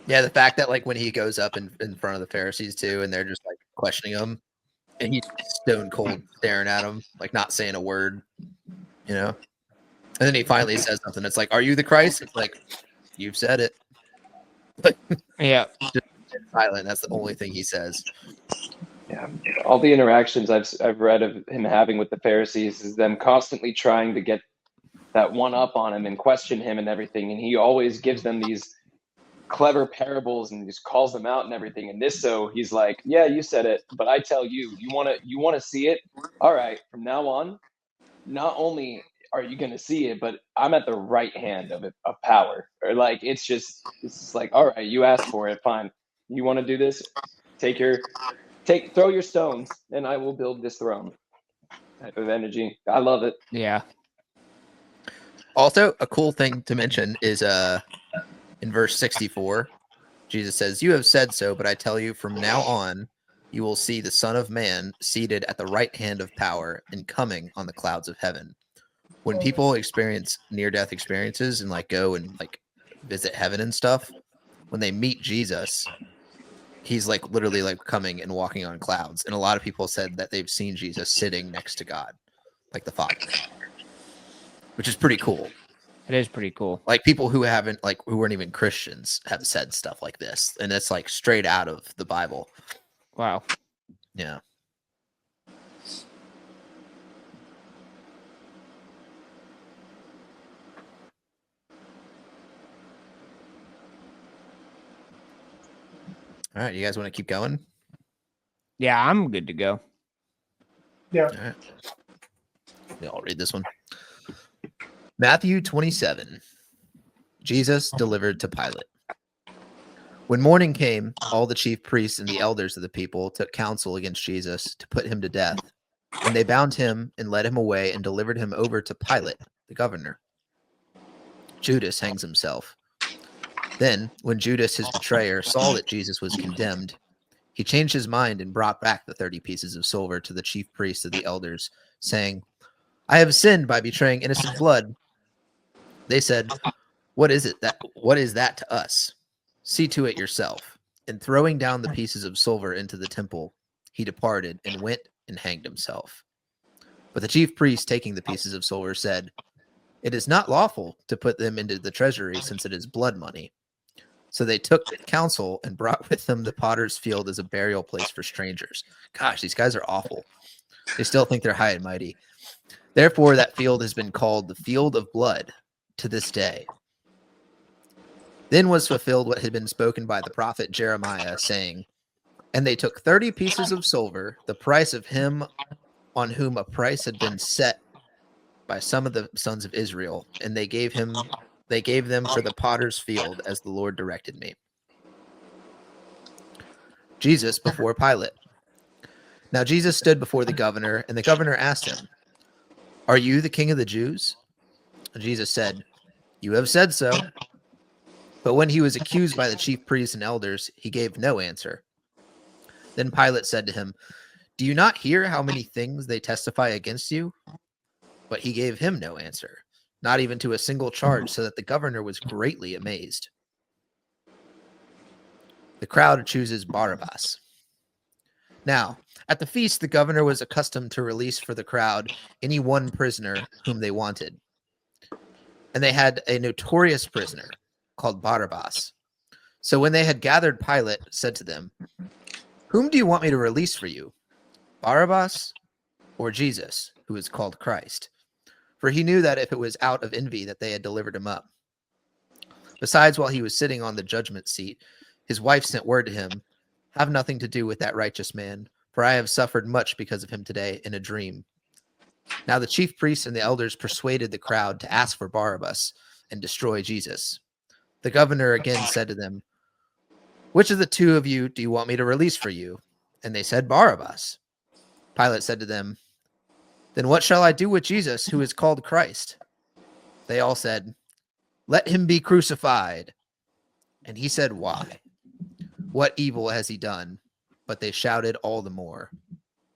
Yeah, the fact that like when he goes up in front of the Pharisees too, and they're just like questioning him, and he's stone cold staring at him, like not saying a word, you know. And then he finally says something. It's like, "Are you the Christ?" It's like, "You've said it." Yeah. Just silent. That's the only thing he says. Yeah, all the interactions I've read of him having with the Pharisees is them constantly trying to get that one up on him and question him and everything, and he always gives them these clever parables and just calls them out and everything. And this, so he's like, yeah, you said it, but I tell you, you want to see it? All right, from now on, not only are you going to see it, but I'm at the right hand of power. Or like, it's just like, all right, you asked for it, fine. You want to do this? Throw your stones, and I will build this throne. Type of energy. I love it. Yeah. Also, a cool thing to mention is in verse 64, Jesus says, "You have said so, but I tell you, from now on, you will see the Son of Man seated at the right hand of power and coming on the clouds of heaven." When people experience near-death experiences and like go and like visit heaven and stuff, when they meet Jesus, he's like literally like coming and walking on clouds. And a lot of people said that they've seen Jesus sitting next to God, like the Father, which is pretty cool. It is pretty cool. Like people who weren't even Christians have said stuff like this, and it's like straight out of the Bible. Wow. Yeah. All right, you guys want to keep going? Yeah, I'm good to go. Yeah. All right. Yeah, I'll read this one. Matthew 27. Jesus delivered to Pilate. When morning came, all the chief priests and the elders of the people took counsel against Jesus to put him to death. And they bound him and led him away and delivered him over to Pilate, the governor. Judas hangs himself. Then, when Judas, his betrayer, saw that Jesus was condemned, he changed his mind and brought back the 30 pieces of silver to the chief priests of the elders, saying, "I have sinned by betraying innocent blood." They said, What is that to us? See to it yourself." And throwing down the pieces of silver into the temple, he departed and went and hanged himself. But the chief priest, taking the pieces of silver, said, "It is not lawful to put them into the treasury, since it is blood money." So they took counsel and brought with them the potter's field as a burial place for strangers. Gosh, these guys are awful. They still think they're high and mighty. Therefore, that field has been called the field of blood to this day. Then was fulfilled what had been spoken by the prophet Jeremiah, saying, "And they took 30 pieces of silver, the price of him on whom a price had been set by some of the sons of Israel, and they gave them for the potter's field, as the Lord directed me." Jesus before Pilate. Now Jesus stood before the governor, and the governor asked him, "Are you the king of the Jews?" And Jesus said, "You have said so." But when he was accused by the chief priests and elders, he gave no answer. Then Pilate said to him, "Do you not hear how many things they testify against you?" But he gave him no answer, not even to a single charge, so that the governor was greatly amazed. The crowd chooses Barabbas. Now, at the feast, the governor was accustomed to release for the crowd any one prisoner whom they wanted. And they had a notorious prisoner called Barabbas. So when they had gathered, Pilate said to them, "Whom do you want me to release for you, Barabbas or Jesus, who is called Christ?" For he knew that if it was out of envy that they had delivered him up. Besides, while he was sitting on the judgment seat, his wife sent word to him, "Have nothing to do with that righteous man, for I have suffered much because of him today in a dream." Now the chief priests and the elders persuaded the crowd to ask for Barabbas and destroy Jesus. The governor again said to them, "Which of the two of you do you want me to release for you?" And they said, "Barabbas." Pilate said to them, Then what shall I do with Jesus, who is called Christ? They all said, Let him be crucified. And he said, Why? What evil has he done? But they shouted all the more,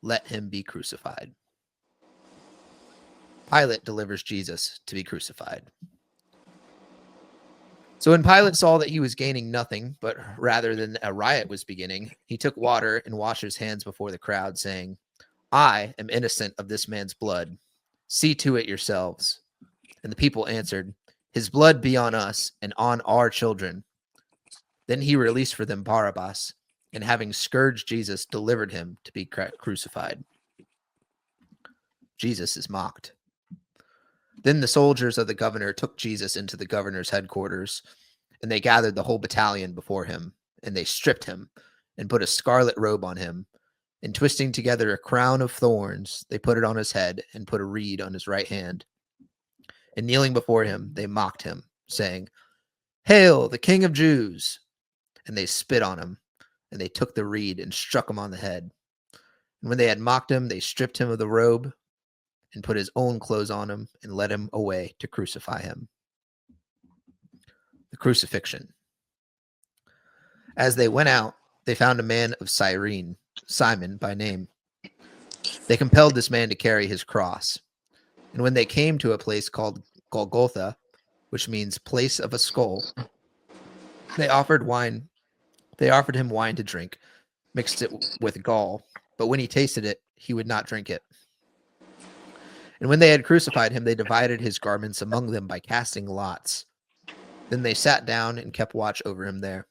Let him be crucified. Pilate delivers Jesus to be crucified. So when Pilate saw that he was gaining nothing, but rather than a riot was beginning, he took water and washed his hands before the crowd, saying, I am innocent of this man's blood. See to it yourselves. And the people answered, His blood be on us and on our children. Then he released for them Barabbas, and having scourged Jesus, delivered him to be crucified. Jesus is mocked. Then the soldiers of the governor took Jesus into the governor's headquarters, and they gathered the whole battalion before him, and they stripped him and put a scarlet robe on him, and twisting together a crown of thorns, they put it on his head and put a reed on his right hand. And kneeling before him, they mocked him, saying, Hail, the King of Jews! And they spit on him, and they took the reed and struck him on the head. And when they had mocked him, they stripped him of the robe and put his own clothes on him and led him away to crucify him. The crucifixion. As they went out, they found a man of Cyrene, Simon by name. They compelled this man to carry his cross. And when they came to a place called Golgotha, which means place of a skull, they offered him wine to drink, mixed it with gall, but when he tasted it, he would not drink it. And when they had crucified him, they divided his garments among them by casting lots. Then they sat down and kept watch over him there.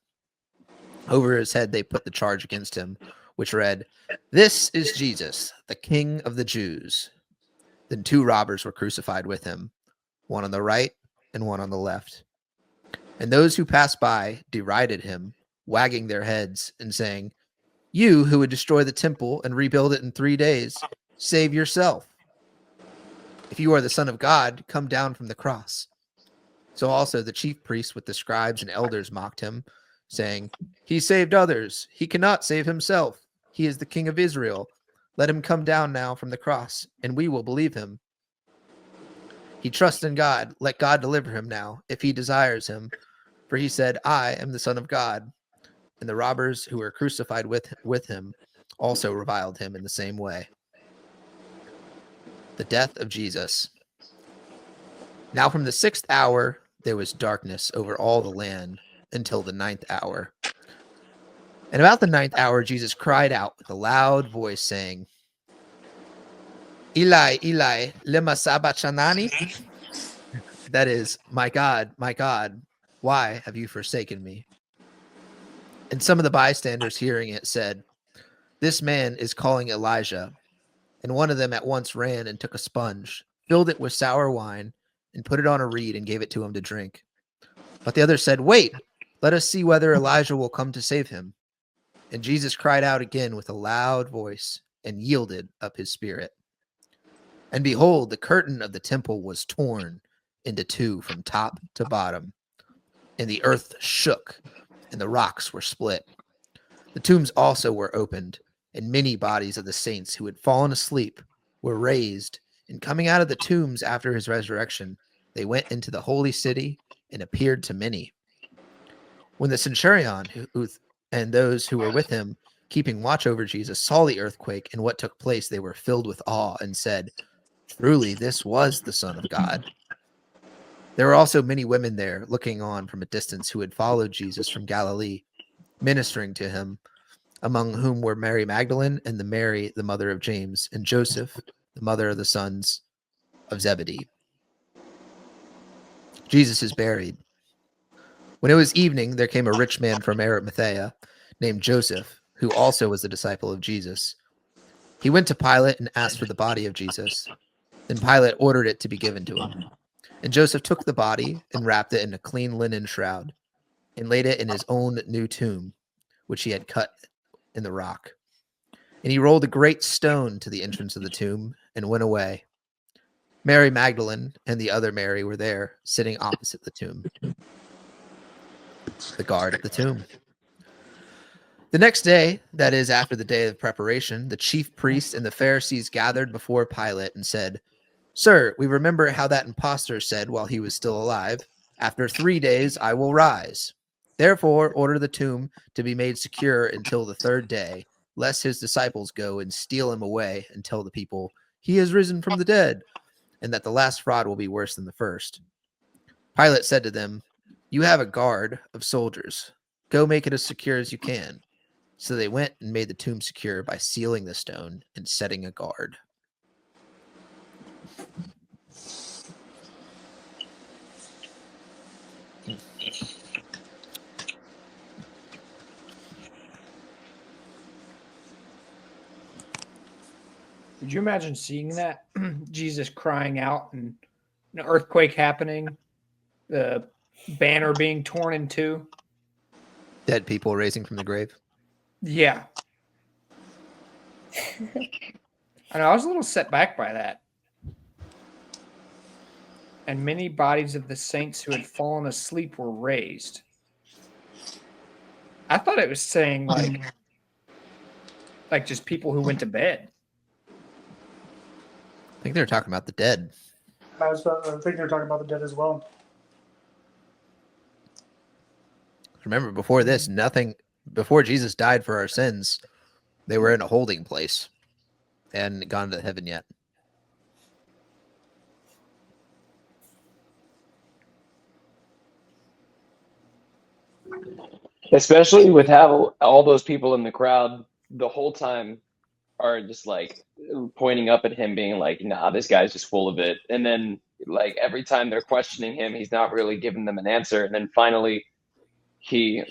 Over his head they put the charge against him, which read, This is Jesus, the King of the Jews. Then 2 robbers were crucified with him, one on the right and one on the left. And those who passed by derided him, wagging their heads and saying, You who would destroy the temple and rebuild it in 3 days, save yourself. If you are the Son of God, come down from the cross. So also the chief priests with the scribes and elders mocked him, saying, He saved others. He cannot save himself. He is the King of Israel. Let him come down now from the cross, and we will believe him. He trusts in God. Let God deliver him now, if he desires him. For he said, I am the Son of God. And the robbers who were crucified with him also reviled him in the same way. The death of Jesus. Now from the 6th hour there was darkness over all the land until the 9th hour. And about the 9th hour Jesus cried out with a loud voice, saying, Eli, Eli, lema sabachthani? That is, my God, why have you forsaken me? And some of the bystanders hearing it said, This man is calling Elijah. And one of them at once ran and took a sponge, filled it with sour wine, and put it on a reed and gave it to him to drink. But the others said, Wait, let us see whether Elijah will come to save him. And Jesus cried out again with a loud voice and yielded up his spirit. And behold, the curtain of the temple was torn into 2 from top to bottom, and the earth shook, and the rocks were split. The tombs also were opened, and many bodies of the saints who had fallen asleep were raised, and coming out of the tombs after his resurrection, they went into the holy city and appeared to many. When the centurion and those who were with him, keeping watch over Jesus, saw the earthquake and what took place, they were filled with awe and said, Truly, this was the Son of God. There were also many women there, looking on from a distance, who had followed Jesus from Galilee, ministering to him, among whom were Mary Magdalene and Mary, the mother of James, and Joseph, the mother of the sons of Zebedee. Jesus is buried. When it was evening, there came a rich man from Arimathea, named Joseph, who also was a disciple of Jesus. He went to Pilate and asked for the body of Jesus. Then Pilate ordered it to be given to him. And Joseph took the body and wrapped it in a clean linen shroud, and laid it in his own new tomb, which he had cut in the rock. And he rolled a great stone to the entrance of the tomb and went away. Mary Magdalene and the other Mary were there, sitting opposite the tomb. The guard at the tomb. The next day, that is after the day of preparation, the chief priests and the Pharisees gathered before Pilate and said, "Sir, we remember how that impostor said while he was still alive, 'After 3 days I will rise.' Therefore, order the tomb to be made secure until the third day, lest his disciples go and steal him away and tell the people, 'He has risen from the dead,' and that the last fraud will be worse than the first." Pilate said to them, "You have a guard of soldiers. Go make it as secure as you can." So they went and made the tomb secure by sealing the stone and setting a guard. Could you imagine seeing that? Jesus crying out and an earthquake happening, the banner being torn in two. Dead people raising from the grave. Yeah. I know, I was a little set back by that. And many bodies of the saints who had fallen asleep were raised. I thought it was saying like just people who went to bed. I think they were talking about the dead. I think they're talking about the dead as well. Remember, before this, before Jesus died for our sins, they were in a holding place and gone to heaven yet. Especially with how all those people in the crowd the whole time are just like pointing up at him, being like, "Nah, this guy's just full of it." And then like every time they're questioning him, he's not really giving them an answer. And then finally, he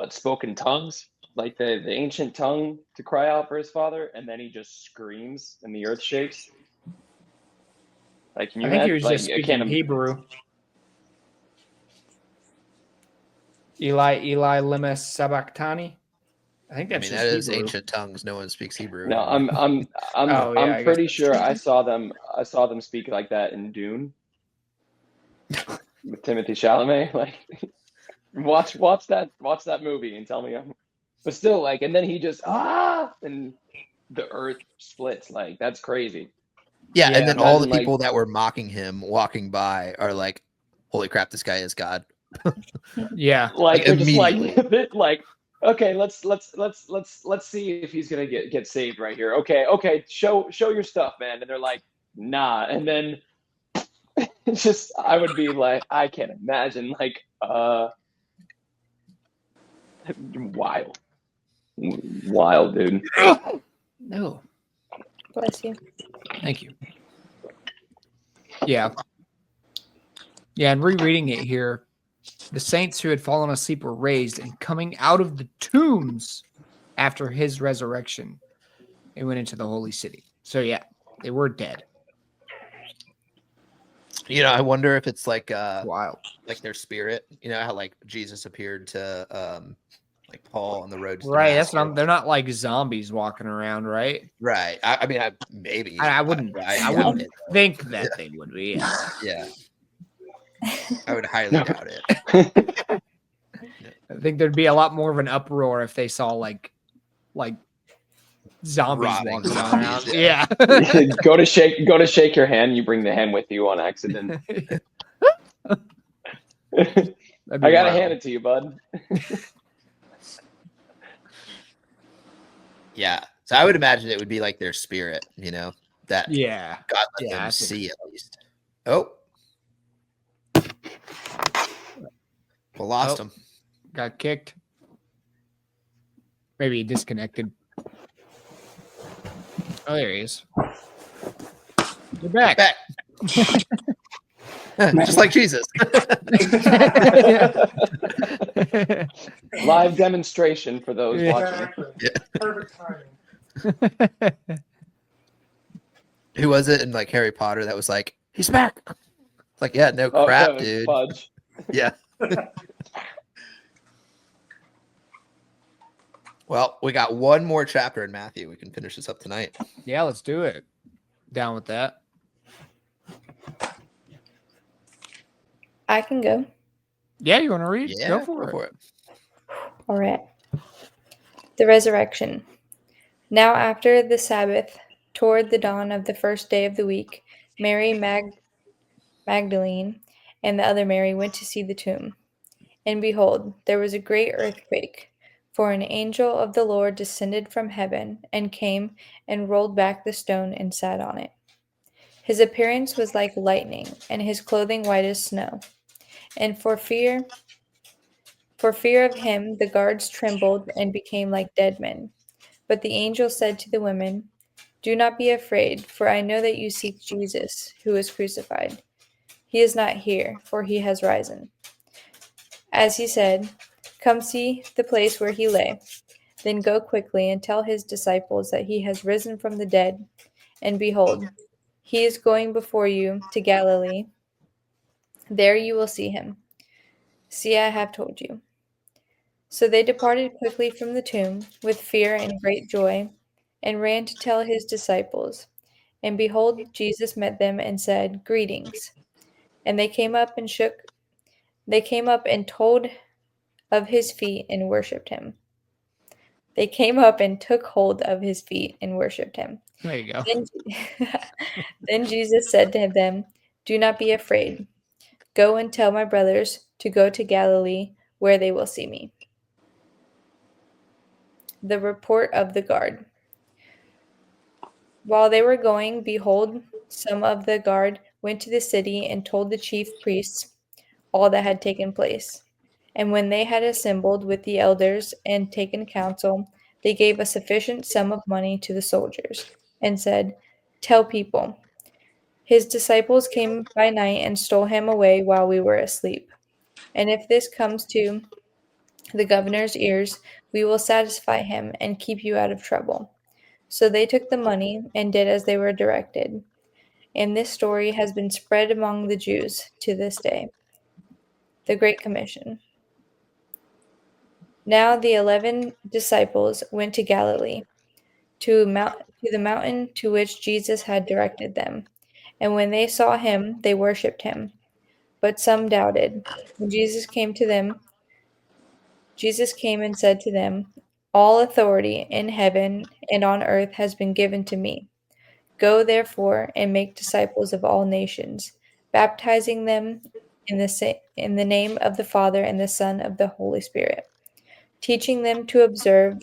spoke in tongues, like the ancient tongue, to cry out for his father, and then he just screams and the earth shakes. Like, can you I think he imagine? was just Like, I speaking can't. Hebrew. Eli, Eli, lema sabachthani. I think I that's mean, just that is Hebrew. ancient tongues. No one speaks Hebrew. No, anymore. I'm Oh, yeah, I guess pretty that's sure true. I saw them speak like that in Dune with Timothy Chalamet. Like, watch that movie and tell me but still, like, and then he just and the earth splits. Like, that's crazy. Yeah, Yeah, and then all the imagine, like- people that were mocking him walking by are like, "Holy crap, this guy is God." Yeah. Like, they're just immediately. like, okay, let's see if he's gonna get saved right here. Okay, show your stuff, man. And they're like, nah. And then it's just, I would be like, I can't imagine, like, wild, dude. No. Bless you. Thank you. Yeah. Yeah, and rereading it here, the saints who had fallen asleep were raised, and coming out of the tombs after his resurrection, they went into the holy city. So yeah, they were dead. You know, I wonder if it's like Wild. like their spirit. You know how like Jesus appeared to like Paul on the road to Right. That's Damascus? not. They're not like zombies walking around, right? Right. I mean, maybe. I wouldn't. I I doubt wouldn't it. think that they would be. Yeah. Yeah. I would highly doubt it. I think there'd be a lot more of an uproar if they saw like zombies Rotting walking zombies, around. yeah. Yeah. go to shake your hand. You bring the hand with you on accident. That'd be I gotta wild. hand it to you, bud. Yeah. So I would imagine it would be like their spirit, you know, that Yeah. God let Yeah, them I think see at least. Oh. Well, lost Oh. him. Got kicked. Maybe he disconnected. Oh, there he is. You're back. Back. Just like Jesus. Live demonstration for those Yeah. watching. Exactly. Yeah. Perfect timing. Who was it in like Harry Potter that was like, "He's back"? It's like, yeah, no Oh, crap, Kevin dude. Fudge. Yeah. Well, we got one more chapter in Matthew. We can finish this up tonight. Yeah, let's do it. Down with that. I can go. Yeah, you want to read? Yeah, Go for it. All right. The resurrection. Now after the Sabbath, toward the dawn of the first day of the week, Mary Magdalene and the other Mary went to see the tomb. And behold, there was a great earthquake, for an angel of the Lord descended from heaven and came and rolled back the stone and sat on it. His appearance was like lightning, and his clothing white as snow. And for fear of him, the guards trembled and became like dead men. But the angel said to the women, "Do not be afraid, for I know that you seek Jesus, who was crucified. He is not here, for he has risen. As he said, come see the place where he lay. Then go quickly and tell his disciples that he has risen from the dead. And behold, he is going before you to Galilee. There you will see him. See, I have told you." So they departed quickly from the tomb with fear and great joy, and ran to tell his disciples. And behold, Jesus met them and said, "Greetings." And they came up and told of his feet and worshipped him. They came up and took hold of his feet and worshipped him. There you go. Then Jesus said to them, "Do not be afraid. Go and tell my brothers to go to Galilee, where they will see me." The report of the guard. While they were going, behold, some of the guard went to the city and told the chief priests all that had taken place. And when they had assembled with the elders and taken counsel, they gave a sufficient sum of money to the soldiers, and said, "Tell people, his disciples came by night and stole him away while we were asleep. And if this comes to the governor's ears, we will satisfy him and keep you out of trouble." So they took the money and did as they were directed. And this story has been spread among the Jews to this day. The Great Commission. Now the 11 disciples went to Galilee, to the mountain to which Jesus had directed them. And when they saw him, they worshipped him. But some doubted. When Jesus came and said to them, "All authority in heaven and on earth has been given to me. Go therefore and make disciples of all nations, baptizing them in the name of the Father and the Son of the Holy Spirit, teaching them to observe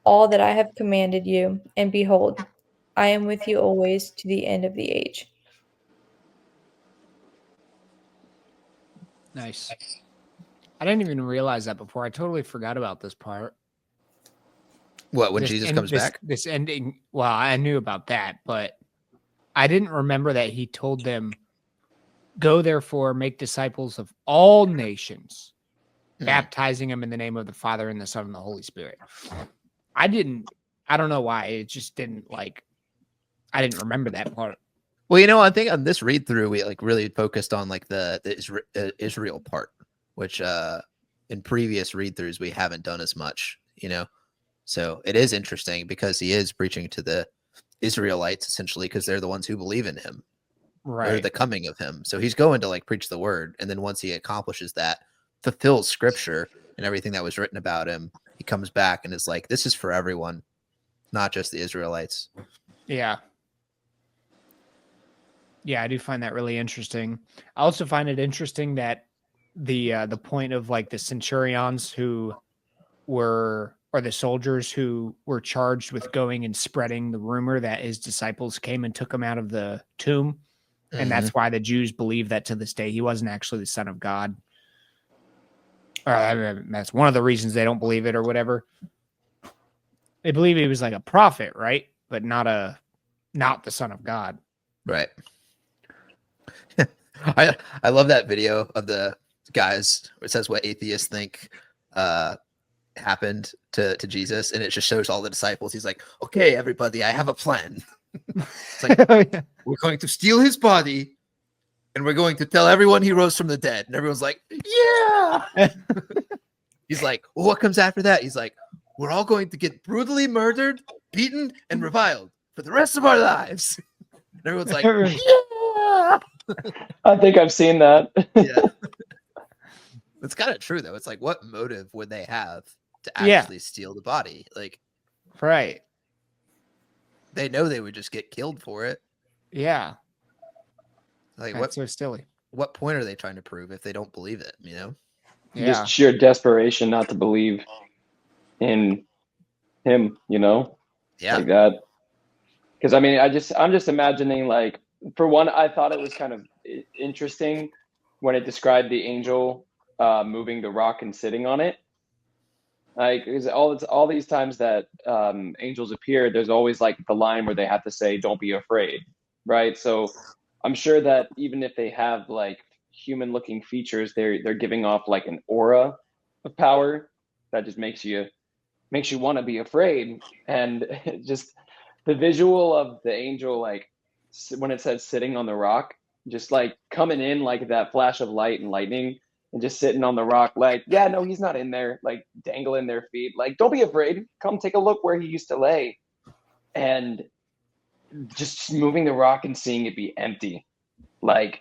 all that I have commanded you. And behold, I am with you always to the end of the age." Nice. I didn't even realize that before. I totally forgot about this part. What, when Jesus comes back? This ending. Well, I knew about that, but I didn't remember that he told them, "Go therefore, make disciples of all nations, baptizing them in the name of the Father and the Son and the Holy Spirit." I don't know why. It just didn't I didn't remember that part. Well, I think on this read through, we really focused on the Israel part, which in previous read throughs we haven't done as much, So it is interesting because he is preaching to the Israelites essentially because they're the ones who believe in him, or Right. the coming of him. So he's going to preach the word, and then once he accomplishes that, fulfills scripture and everything that was written about him, he comes back and is like, "This is for everyone, not just the Israelites." Yeah. Yeah, I do find that really interesting. I also find it interesting that the point of the centurions who were, or the soldiers who were charged with going and spreading the rumor that his disciples came and took him out of the tomb. And that's why the Jews believe that to this day he wasn't actually the Son of God. Or that's one of the reasons they don't believe it or whatever. They believe he was like a prophet, right? But not the Son of God. Right. I love that video of the guys where it says what atheists think happened to Jesus, and it just shows all the disciples. He's like, "Okay, everybody, I have a plan." It's like, we're going to steal his body, and we're going to tell everyone he rose from the dead. And everyone's like, "Yeah." He's like, "Well, what comes after that?" He's like, "We're all going to get brutally murdered, beaten, and reviled for the rest of our lives." And everyone's like, "Yeah." I think I've seen that. Yeah. It's kind of true though. It's like, what motive would they have to actually steal the body? Right. They know they would just get killed for it. Yeah. Like That's so silly. what point are they trying to prove if they don't believe it, you know? Yeah. Just sheer desperation not to believe in him, you know, Yeah. like that. Because I mean, I'm just imagining, like, for one, I thought it was kind of interesting when it described the angel moving the rock and sitting on it. Like, is all these times that angels appear, there's always like the line where they have to say, "Don't be afraid," right? So I'm sure that even if they have like human-looking features, they're giving off like an aura of power that just makes you want to be afraid. And just the visual of the angel, like when it says sitting on the rock, just like coming in like that flash of light and lightning and just sitting on the rock, like, yeah, no, he's not in there, like dangling their feet, like, don't be afraid, come take a look where he used to lay. And just moving the rock and seeing it be empty, like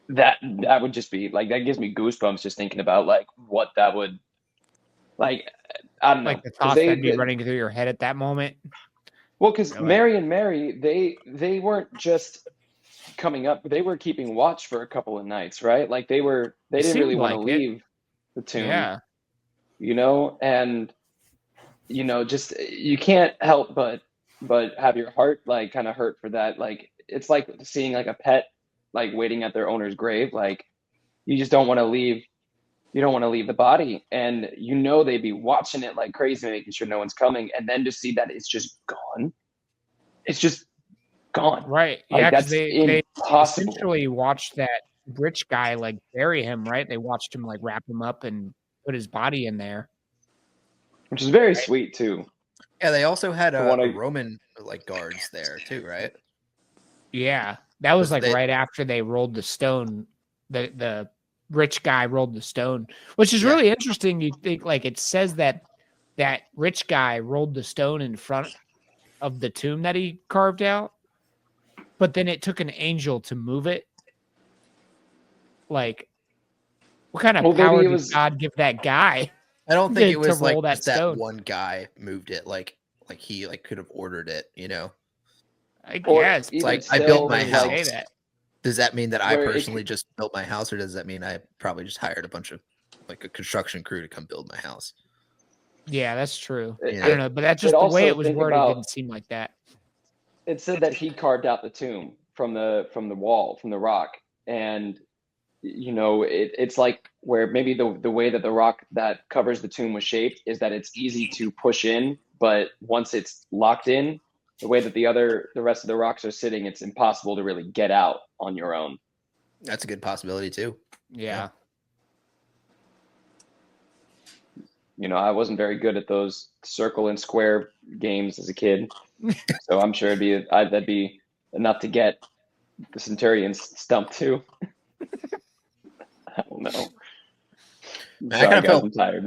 that would just be like, that gives me goosebumps just thinking about like what that would, like, I don't know, Like the 'cause thoughts that'd be running through your head at that moment. well, because You're like, Mary and Mary, they weren't just coming up, they were keeping watch for a couple of nights, right? Like they it didn't really seemed want to like it. leave the tomb, Yeah. you know. And you know, just you can't help but have your heart like kind of hurt for that. Like it's like seeing like a pet like waiting at their owner's grave. Like you just don't want to leave. You don't want to leave the body, and you know they'd be watching it like crazy, making sure no one's coming, and then to see that it's just gone. It's just gone. Right. Like Yeah, because that's they impossible. essentially watched that rich guy like bury him, right? They watched him like wrap him up and put his body in there. Which is very sweet too. Yeah, they also had I wanna- a Roman like guards there too, right? Yeah. That was Was like they- right after they rolled the stone. The rich guy rolled the stone, which is Yeah. really interesting. You think like it says that rich guy rolled the stone in front of the tomb that he carved out, but then it took an angel to move it. Like, what kind of Well, maybe power it did was- God give that guy? I don't think it to was roll like that just that stone. one guy moved it. Like he like could have ordered it, you know. I Or guess. even like, I still, built my like, house. Say that. Does that mean that I Where it personally could- just built my house, or does that mean I probably just hired a bunch of like a construction crew to come build my house? Yeah, that's true. It- I don't know, but that's just the also, way it was think worded. about- Didn't seem like that. It said that he carved out the tomb from the wall, from the rock, and you know, it's like where maybe the way that the rock that covers the tomb was shaped is that it's easy to push in, but once it's locked in, the way that the rest of the rocks are sitting, it's impossible to really get out on your own. That's a good possibility too. Yeah. You know, I wasn't very good at those circle and square games as a kid, so I'm sure that'd be enough to get the Centurions stumped too. I don't know. I Sorry, kinda guys, felt- I'm tired.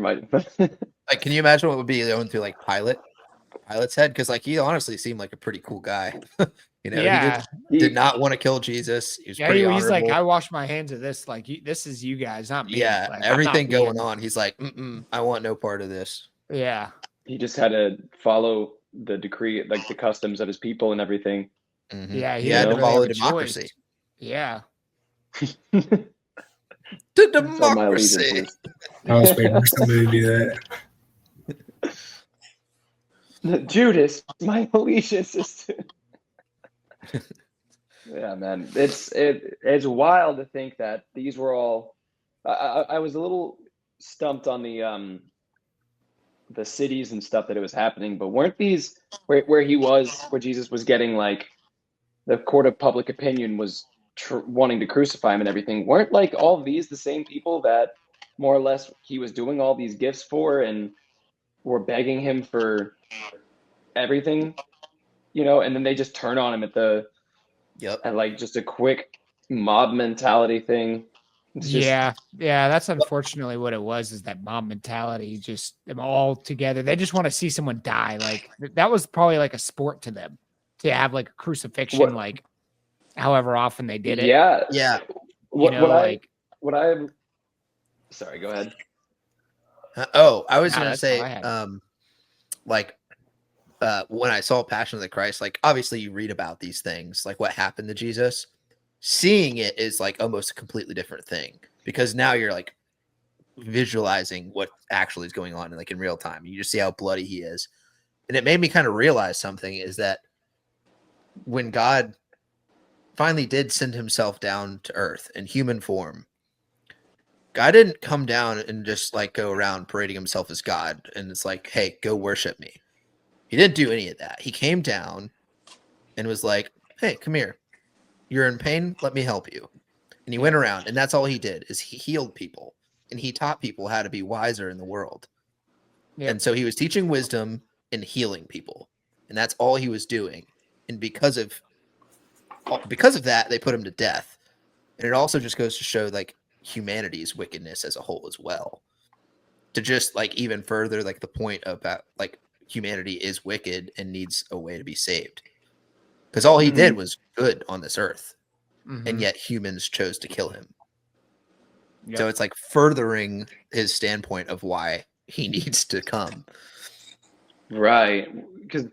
Like, can you imagine what would be going through like Pilate's head? Because like he honestly seemed like a pretty cool guy. You know, Yeah. he did not want to kill Jesus. He was Yeah, pretty he's like, honorable. I wash my hands of this. Like, this is you guys, not me. Yeah, Like, I'm not everything going being- on. He's like, I want no part of this. Yeah. He just had to follow the decree, like the customs of his people and everything. Mhm. Yeah, he had to didn't really follow have a democracy. choice. Yeah. The That's all my democracy. allegiance I was waiting for somebody to do that. is. Judas, my allegiance is to... Yeah, man, it's wild to think that these were all. I was a little stumped on the cities and stuff that it was happening, but weren't these where Jesus was getting like the court of public opinion was wanting to crucify him and everything? Weren't like all these the same people that more or less he was doing all these gifts for and were begging him for everything, you know? And then they just turn on him Yep. at like just a quick mob mentality thing. It's just, Yeah. That's unfortunately what it was, is that mob mentality, just them all together. They just want to see someone die. Like, that was probably like a sport to them, to have like a crucifixion, What- like however often they did it. yeah. Yeah. You know, like, Sorry, go ahead. Oh, I was Nah, gonna that's all say, I had. like when I saw Passion of the Christ, like obviously you read about these things, like what happened to Jesus. Seeing it is like almost a completely different thing because now you're like visualizing what actually is going on like in real time. You just see how bloody he is. And it made me kind of realize something is that when God finally did send himself down to earth in human form, God didn't come down and just like go around parading himself as God. And it's like, hey, go worship me. He didn't do any of that. He came down and was like, hey, come here. You're in pain. Let me help you. And he went around, and that's all he did is he healed people, and he taught people how to be wiser in the world. Yep. And so he was teaching wisdom and healing people, and that's all he was doing. And because of that, they put him to death. And it also just goes to show like humanity's wickedness as a whole as well. To just like even further like the point about like humanity is wicked and needs a way to be saved. Because all he did was good on this earth. And yet humans chose to kill him. Yep. So it's like furthering his standpoint of why he needs to come. Right. Because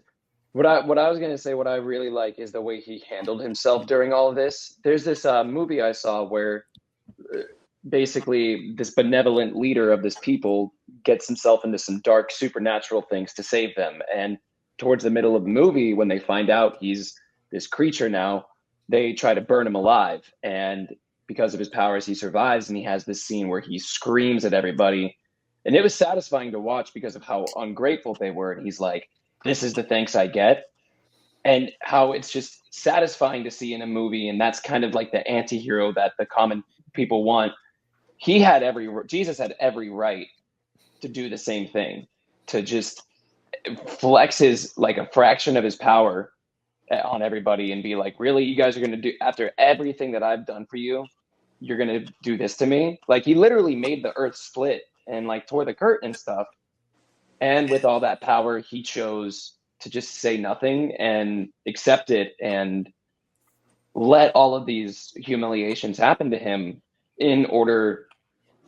what I was gonna say, what I really like is the way he handled himself during all of this. There's this movie I saw where basically this benevolent leader of this people gets himself into some dark supernatural things to save them. And towards the middle of the movie, when they find out he's this creature now, they try to burn him alive. And because of his powers, he survives, and he has this scene where he screams at everybody. And it was satisfying to watch because of how ungrateful they were. And he's like, this is the thanks I get. And how it's just satisfying to see in a movie. And that's kind of like the anti-hero that the common people want. Jesus had every right to do the same thing, to just flex his like a fraction of his power on everybody and be like, really, you guys are going to do, after everything that I've done for you, you're going to do this to me? Like, he literally made the earth split and like tore the curtain and stuff. And with all that power, he chose to just say nothing and accept it and let all of these humiliations happen to him in order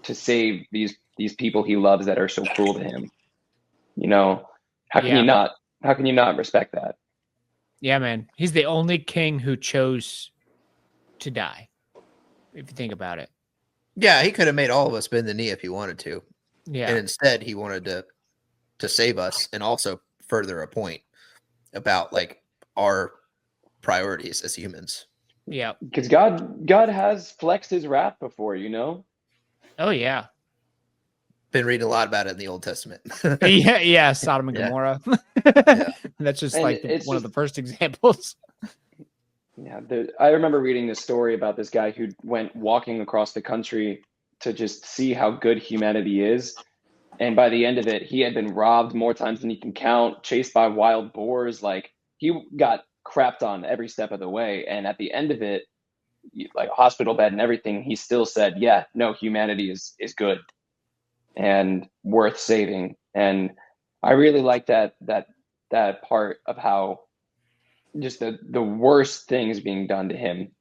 to save these people he loves that are so cruel to him. You know, how can you not respect that? Yeah, man. He's the only king who chose to die, if you think about it. Yeah, he could have made all of us bend the knee if he wanted to. Yeah. And instead he wanted to save us and also further a point about like our priorities as humans. Yeah. Because God has flexed his wrath before, you know? Oh, yeah. Been reading a lot about it in the Old Testament. Yeah. Sodom and Yeah. Gomorrah. Yeah. That's just And like it's one of just- the first examples. Yeah, I remember reading this story about this guy who went walking across the country to just see how good humanity is. And by the end of it, he had been robbed more times than he can count, chased by wild boars. Like, he got crapped on every step of the way. And at the end of it, like hospital bed and everything, he still said, yeah, no, humanity is good and worth saving. And I really like that part of how just the worst things being done to him,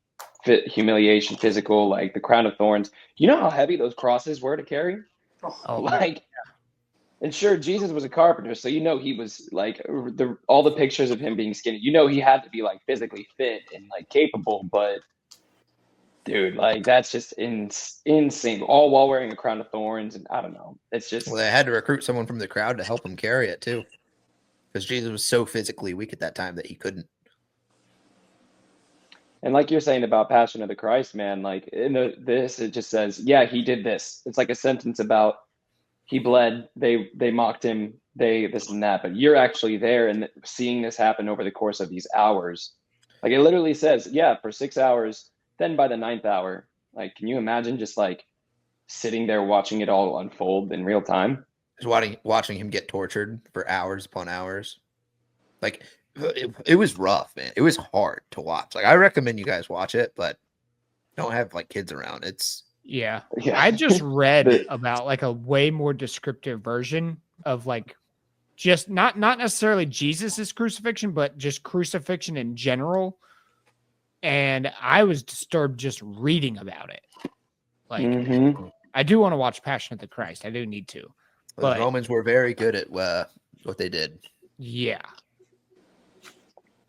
humiliation, physical, like the crown of thorns. You know how heavy those crosses were to carry? Oh, Like, and sure, Jesus was a carpenter, so you know he was like all the pictures of him being skinny. You know he had to be like physically fit and like capable, but dude, like that's just insane. All while wearing a crown of thorns, and I don't know. It's just Well, they had to recruit someone from the crowd to help him carry it too. Because Jesus was so physically weak at that time that he couldn't. And like you're saying about Passion of the Christ, man, like in this, it just says, yeah, he did this. It's like a sentence about he bled, they mocked him, they this and that. But you're actually there and seeing this happen over the course of these hours. Like it literally says, yeah, for 6 hours. Then by the 9th hour, like, can you imagine just like sitting there watching it all unfold in real time? Just watching him get tortured for hours upon hours. Like it was rough, man. It was hard to watch. Like I recommend you guys watch it, but don't have like kids around. It's yeah. Yeah. I just read about like a way more descriptive version of like just not necessarily Jesus's crucifixion, but just crucifixion in general. And I was disturbed just reading about it. Like, Mhm. I do want to watch Passion of the Christ. I do need to. the But- Romans were very good at what they did. Yeah.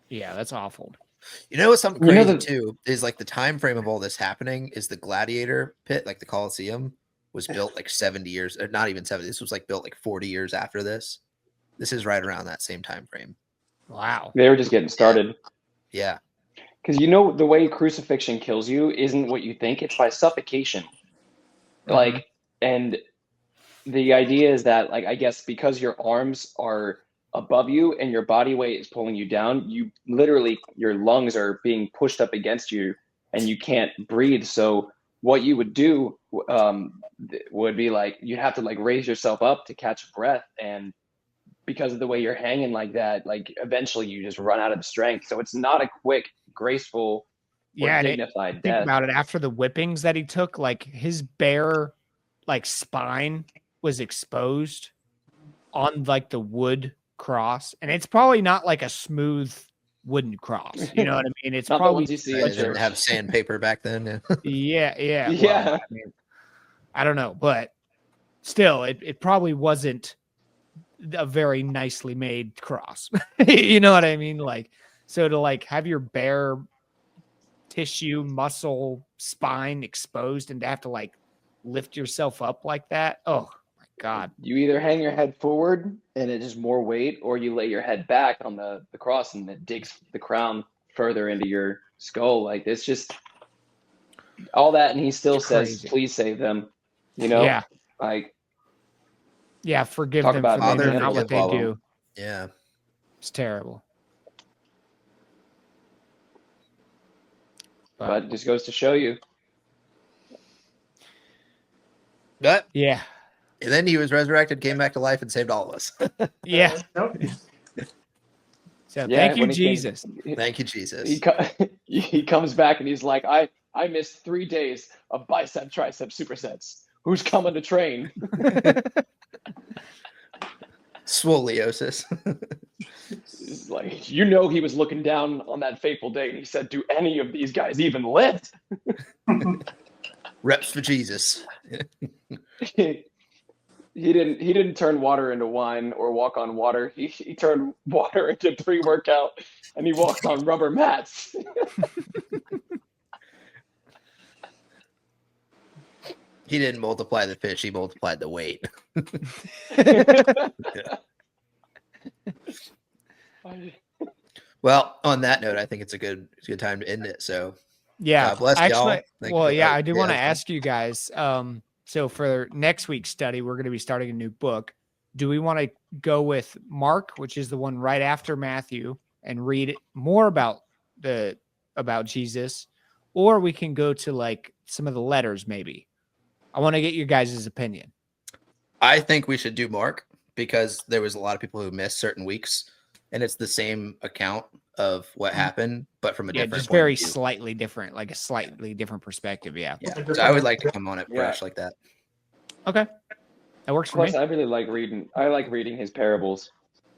Yeah, that's awful. You know what's something You know crazy the- too is like the time frame of all this happening is the gladiator pit, like the Colosseum, was built like 70 years, or not even 70. This was like built like 40 years after this. This is right around that same time frame. Wow. They were just getting started. Yeah. Because you know the way crucifixion kills you isn't what you think. It's by suffocation. Like, and the idea is that, like, I guess because your arms are above you and your body weight is pulling you down, you literally, your lungs are being pushed up against you and you can't breathe. So what you would do would be like, you'd have to like raise yourself up to catch breath. And because of the way you're hanging like that, like eventually you just run out of strength. So it's not a quick, graceful, or Yeah, and dignified think death. about it. After the whippings that he took, like his bare, like spine was exposed on like the wood cross, and it's probably not like a smooth wooden cross. You know what I mean? It's Not the probably ones you see They in didn't church. have sandpaper back then. yeah. Yeah. Well, I mean, I don't know, but still, it probably wasn't a very nicely made cross. You know what I mean? Like, so to like have your bare tissue, muscle, spine exposed and to have to like lift yourself up like that. Oh my God. You either hang your head forward and it is more weight, or you lay your head back on the cross and it digs the crown further into your skull. Like, it's just all that, and he still It's says, crazy. "Please save them." You know, Yeah. like, Yeah. Forgive Talk them about for they know Father, not what forgive they them. do. Yeah. It's terrible. but it just goes to show you. But Yeah. and then he was resurrected, came back to life, and saved all of us. Yeah. Nope. So Yeah, thank you, when he came- Jesus. Thank you, Jesus. He comes back and he's like, I missed 3 days of bicep, tricep, supersets. Who's coming to train? Scoliosis. It's like, you know, he was looking down on that fateful day and he said, "Do any of these guys even lift?" Reps for Jesus. He didn't turn water into wine or walk on water. He turned water into pre-workout and he walked on rubber mats. He didn't multiply the fish, he multiplied the weight. Well, on that note, I think it's a good time to end it. So Yeah. God bless y'all. Actually, Thank well, you. yeah, I do want to that's fine. ask you guys. So for next week's study, we're going to be starting a new book. Do we want to go with Mark, which is the one right after Matthew, and read more about Jesus, or we can go to like some of the letters maybe? I want to get your guys' opinion. I think we should do Mark because there was a lot of people who missed certain weeks, and it's the same account of what happened, but from a Yeah, different just point very of view. slightly different, like a slightly different perspective. Yeah. Yeah. Different So I would like to come on it Yeah. fresh like that. Okay. That works for Plus, me. I really like reading. I like reading his parables.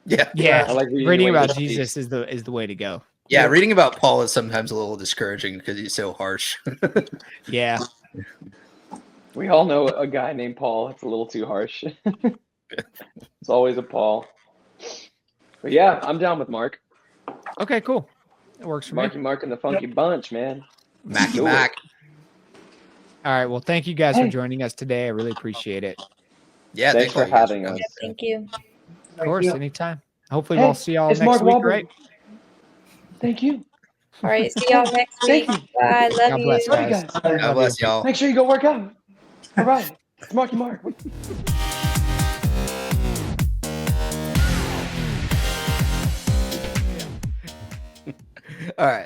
Yeah. Yeah. I like reading, Reading the way about he Jesus speaks. is the way to go. Yeah, reading about Paul is sometimes a little discouraging because he's so harsh. Yeah. We all know a guy named Paul. It's a little too harsh. It's always a Paul. But yeah, I'm down with Mark. Okay, cool. That works for me. Marky Mark and the Funky Bunch, man. Mackie Do it. Mac. All right. Well, thank you guys for Hey. joining us today. I really appreciate it. Yeah, Thanks for you guys having coming. us. Thank you. Of course, anytime. Hopefully, Hey, we'll see y'all it's next Mark week, Wahlberg. right? Thank you. All right. See y'all next Thank week. you. Bye. Love God you. bless, Love you guys. guys. God Love bless you. y'all. Make sure you go work out. All right. It's Marky Mark. All right.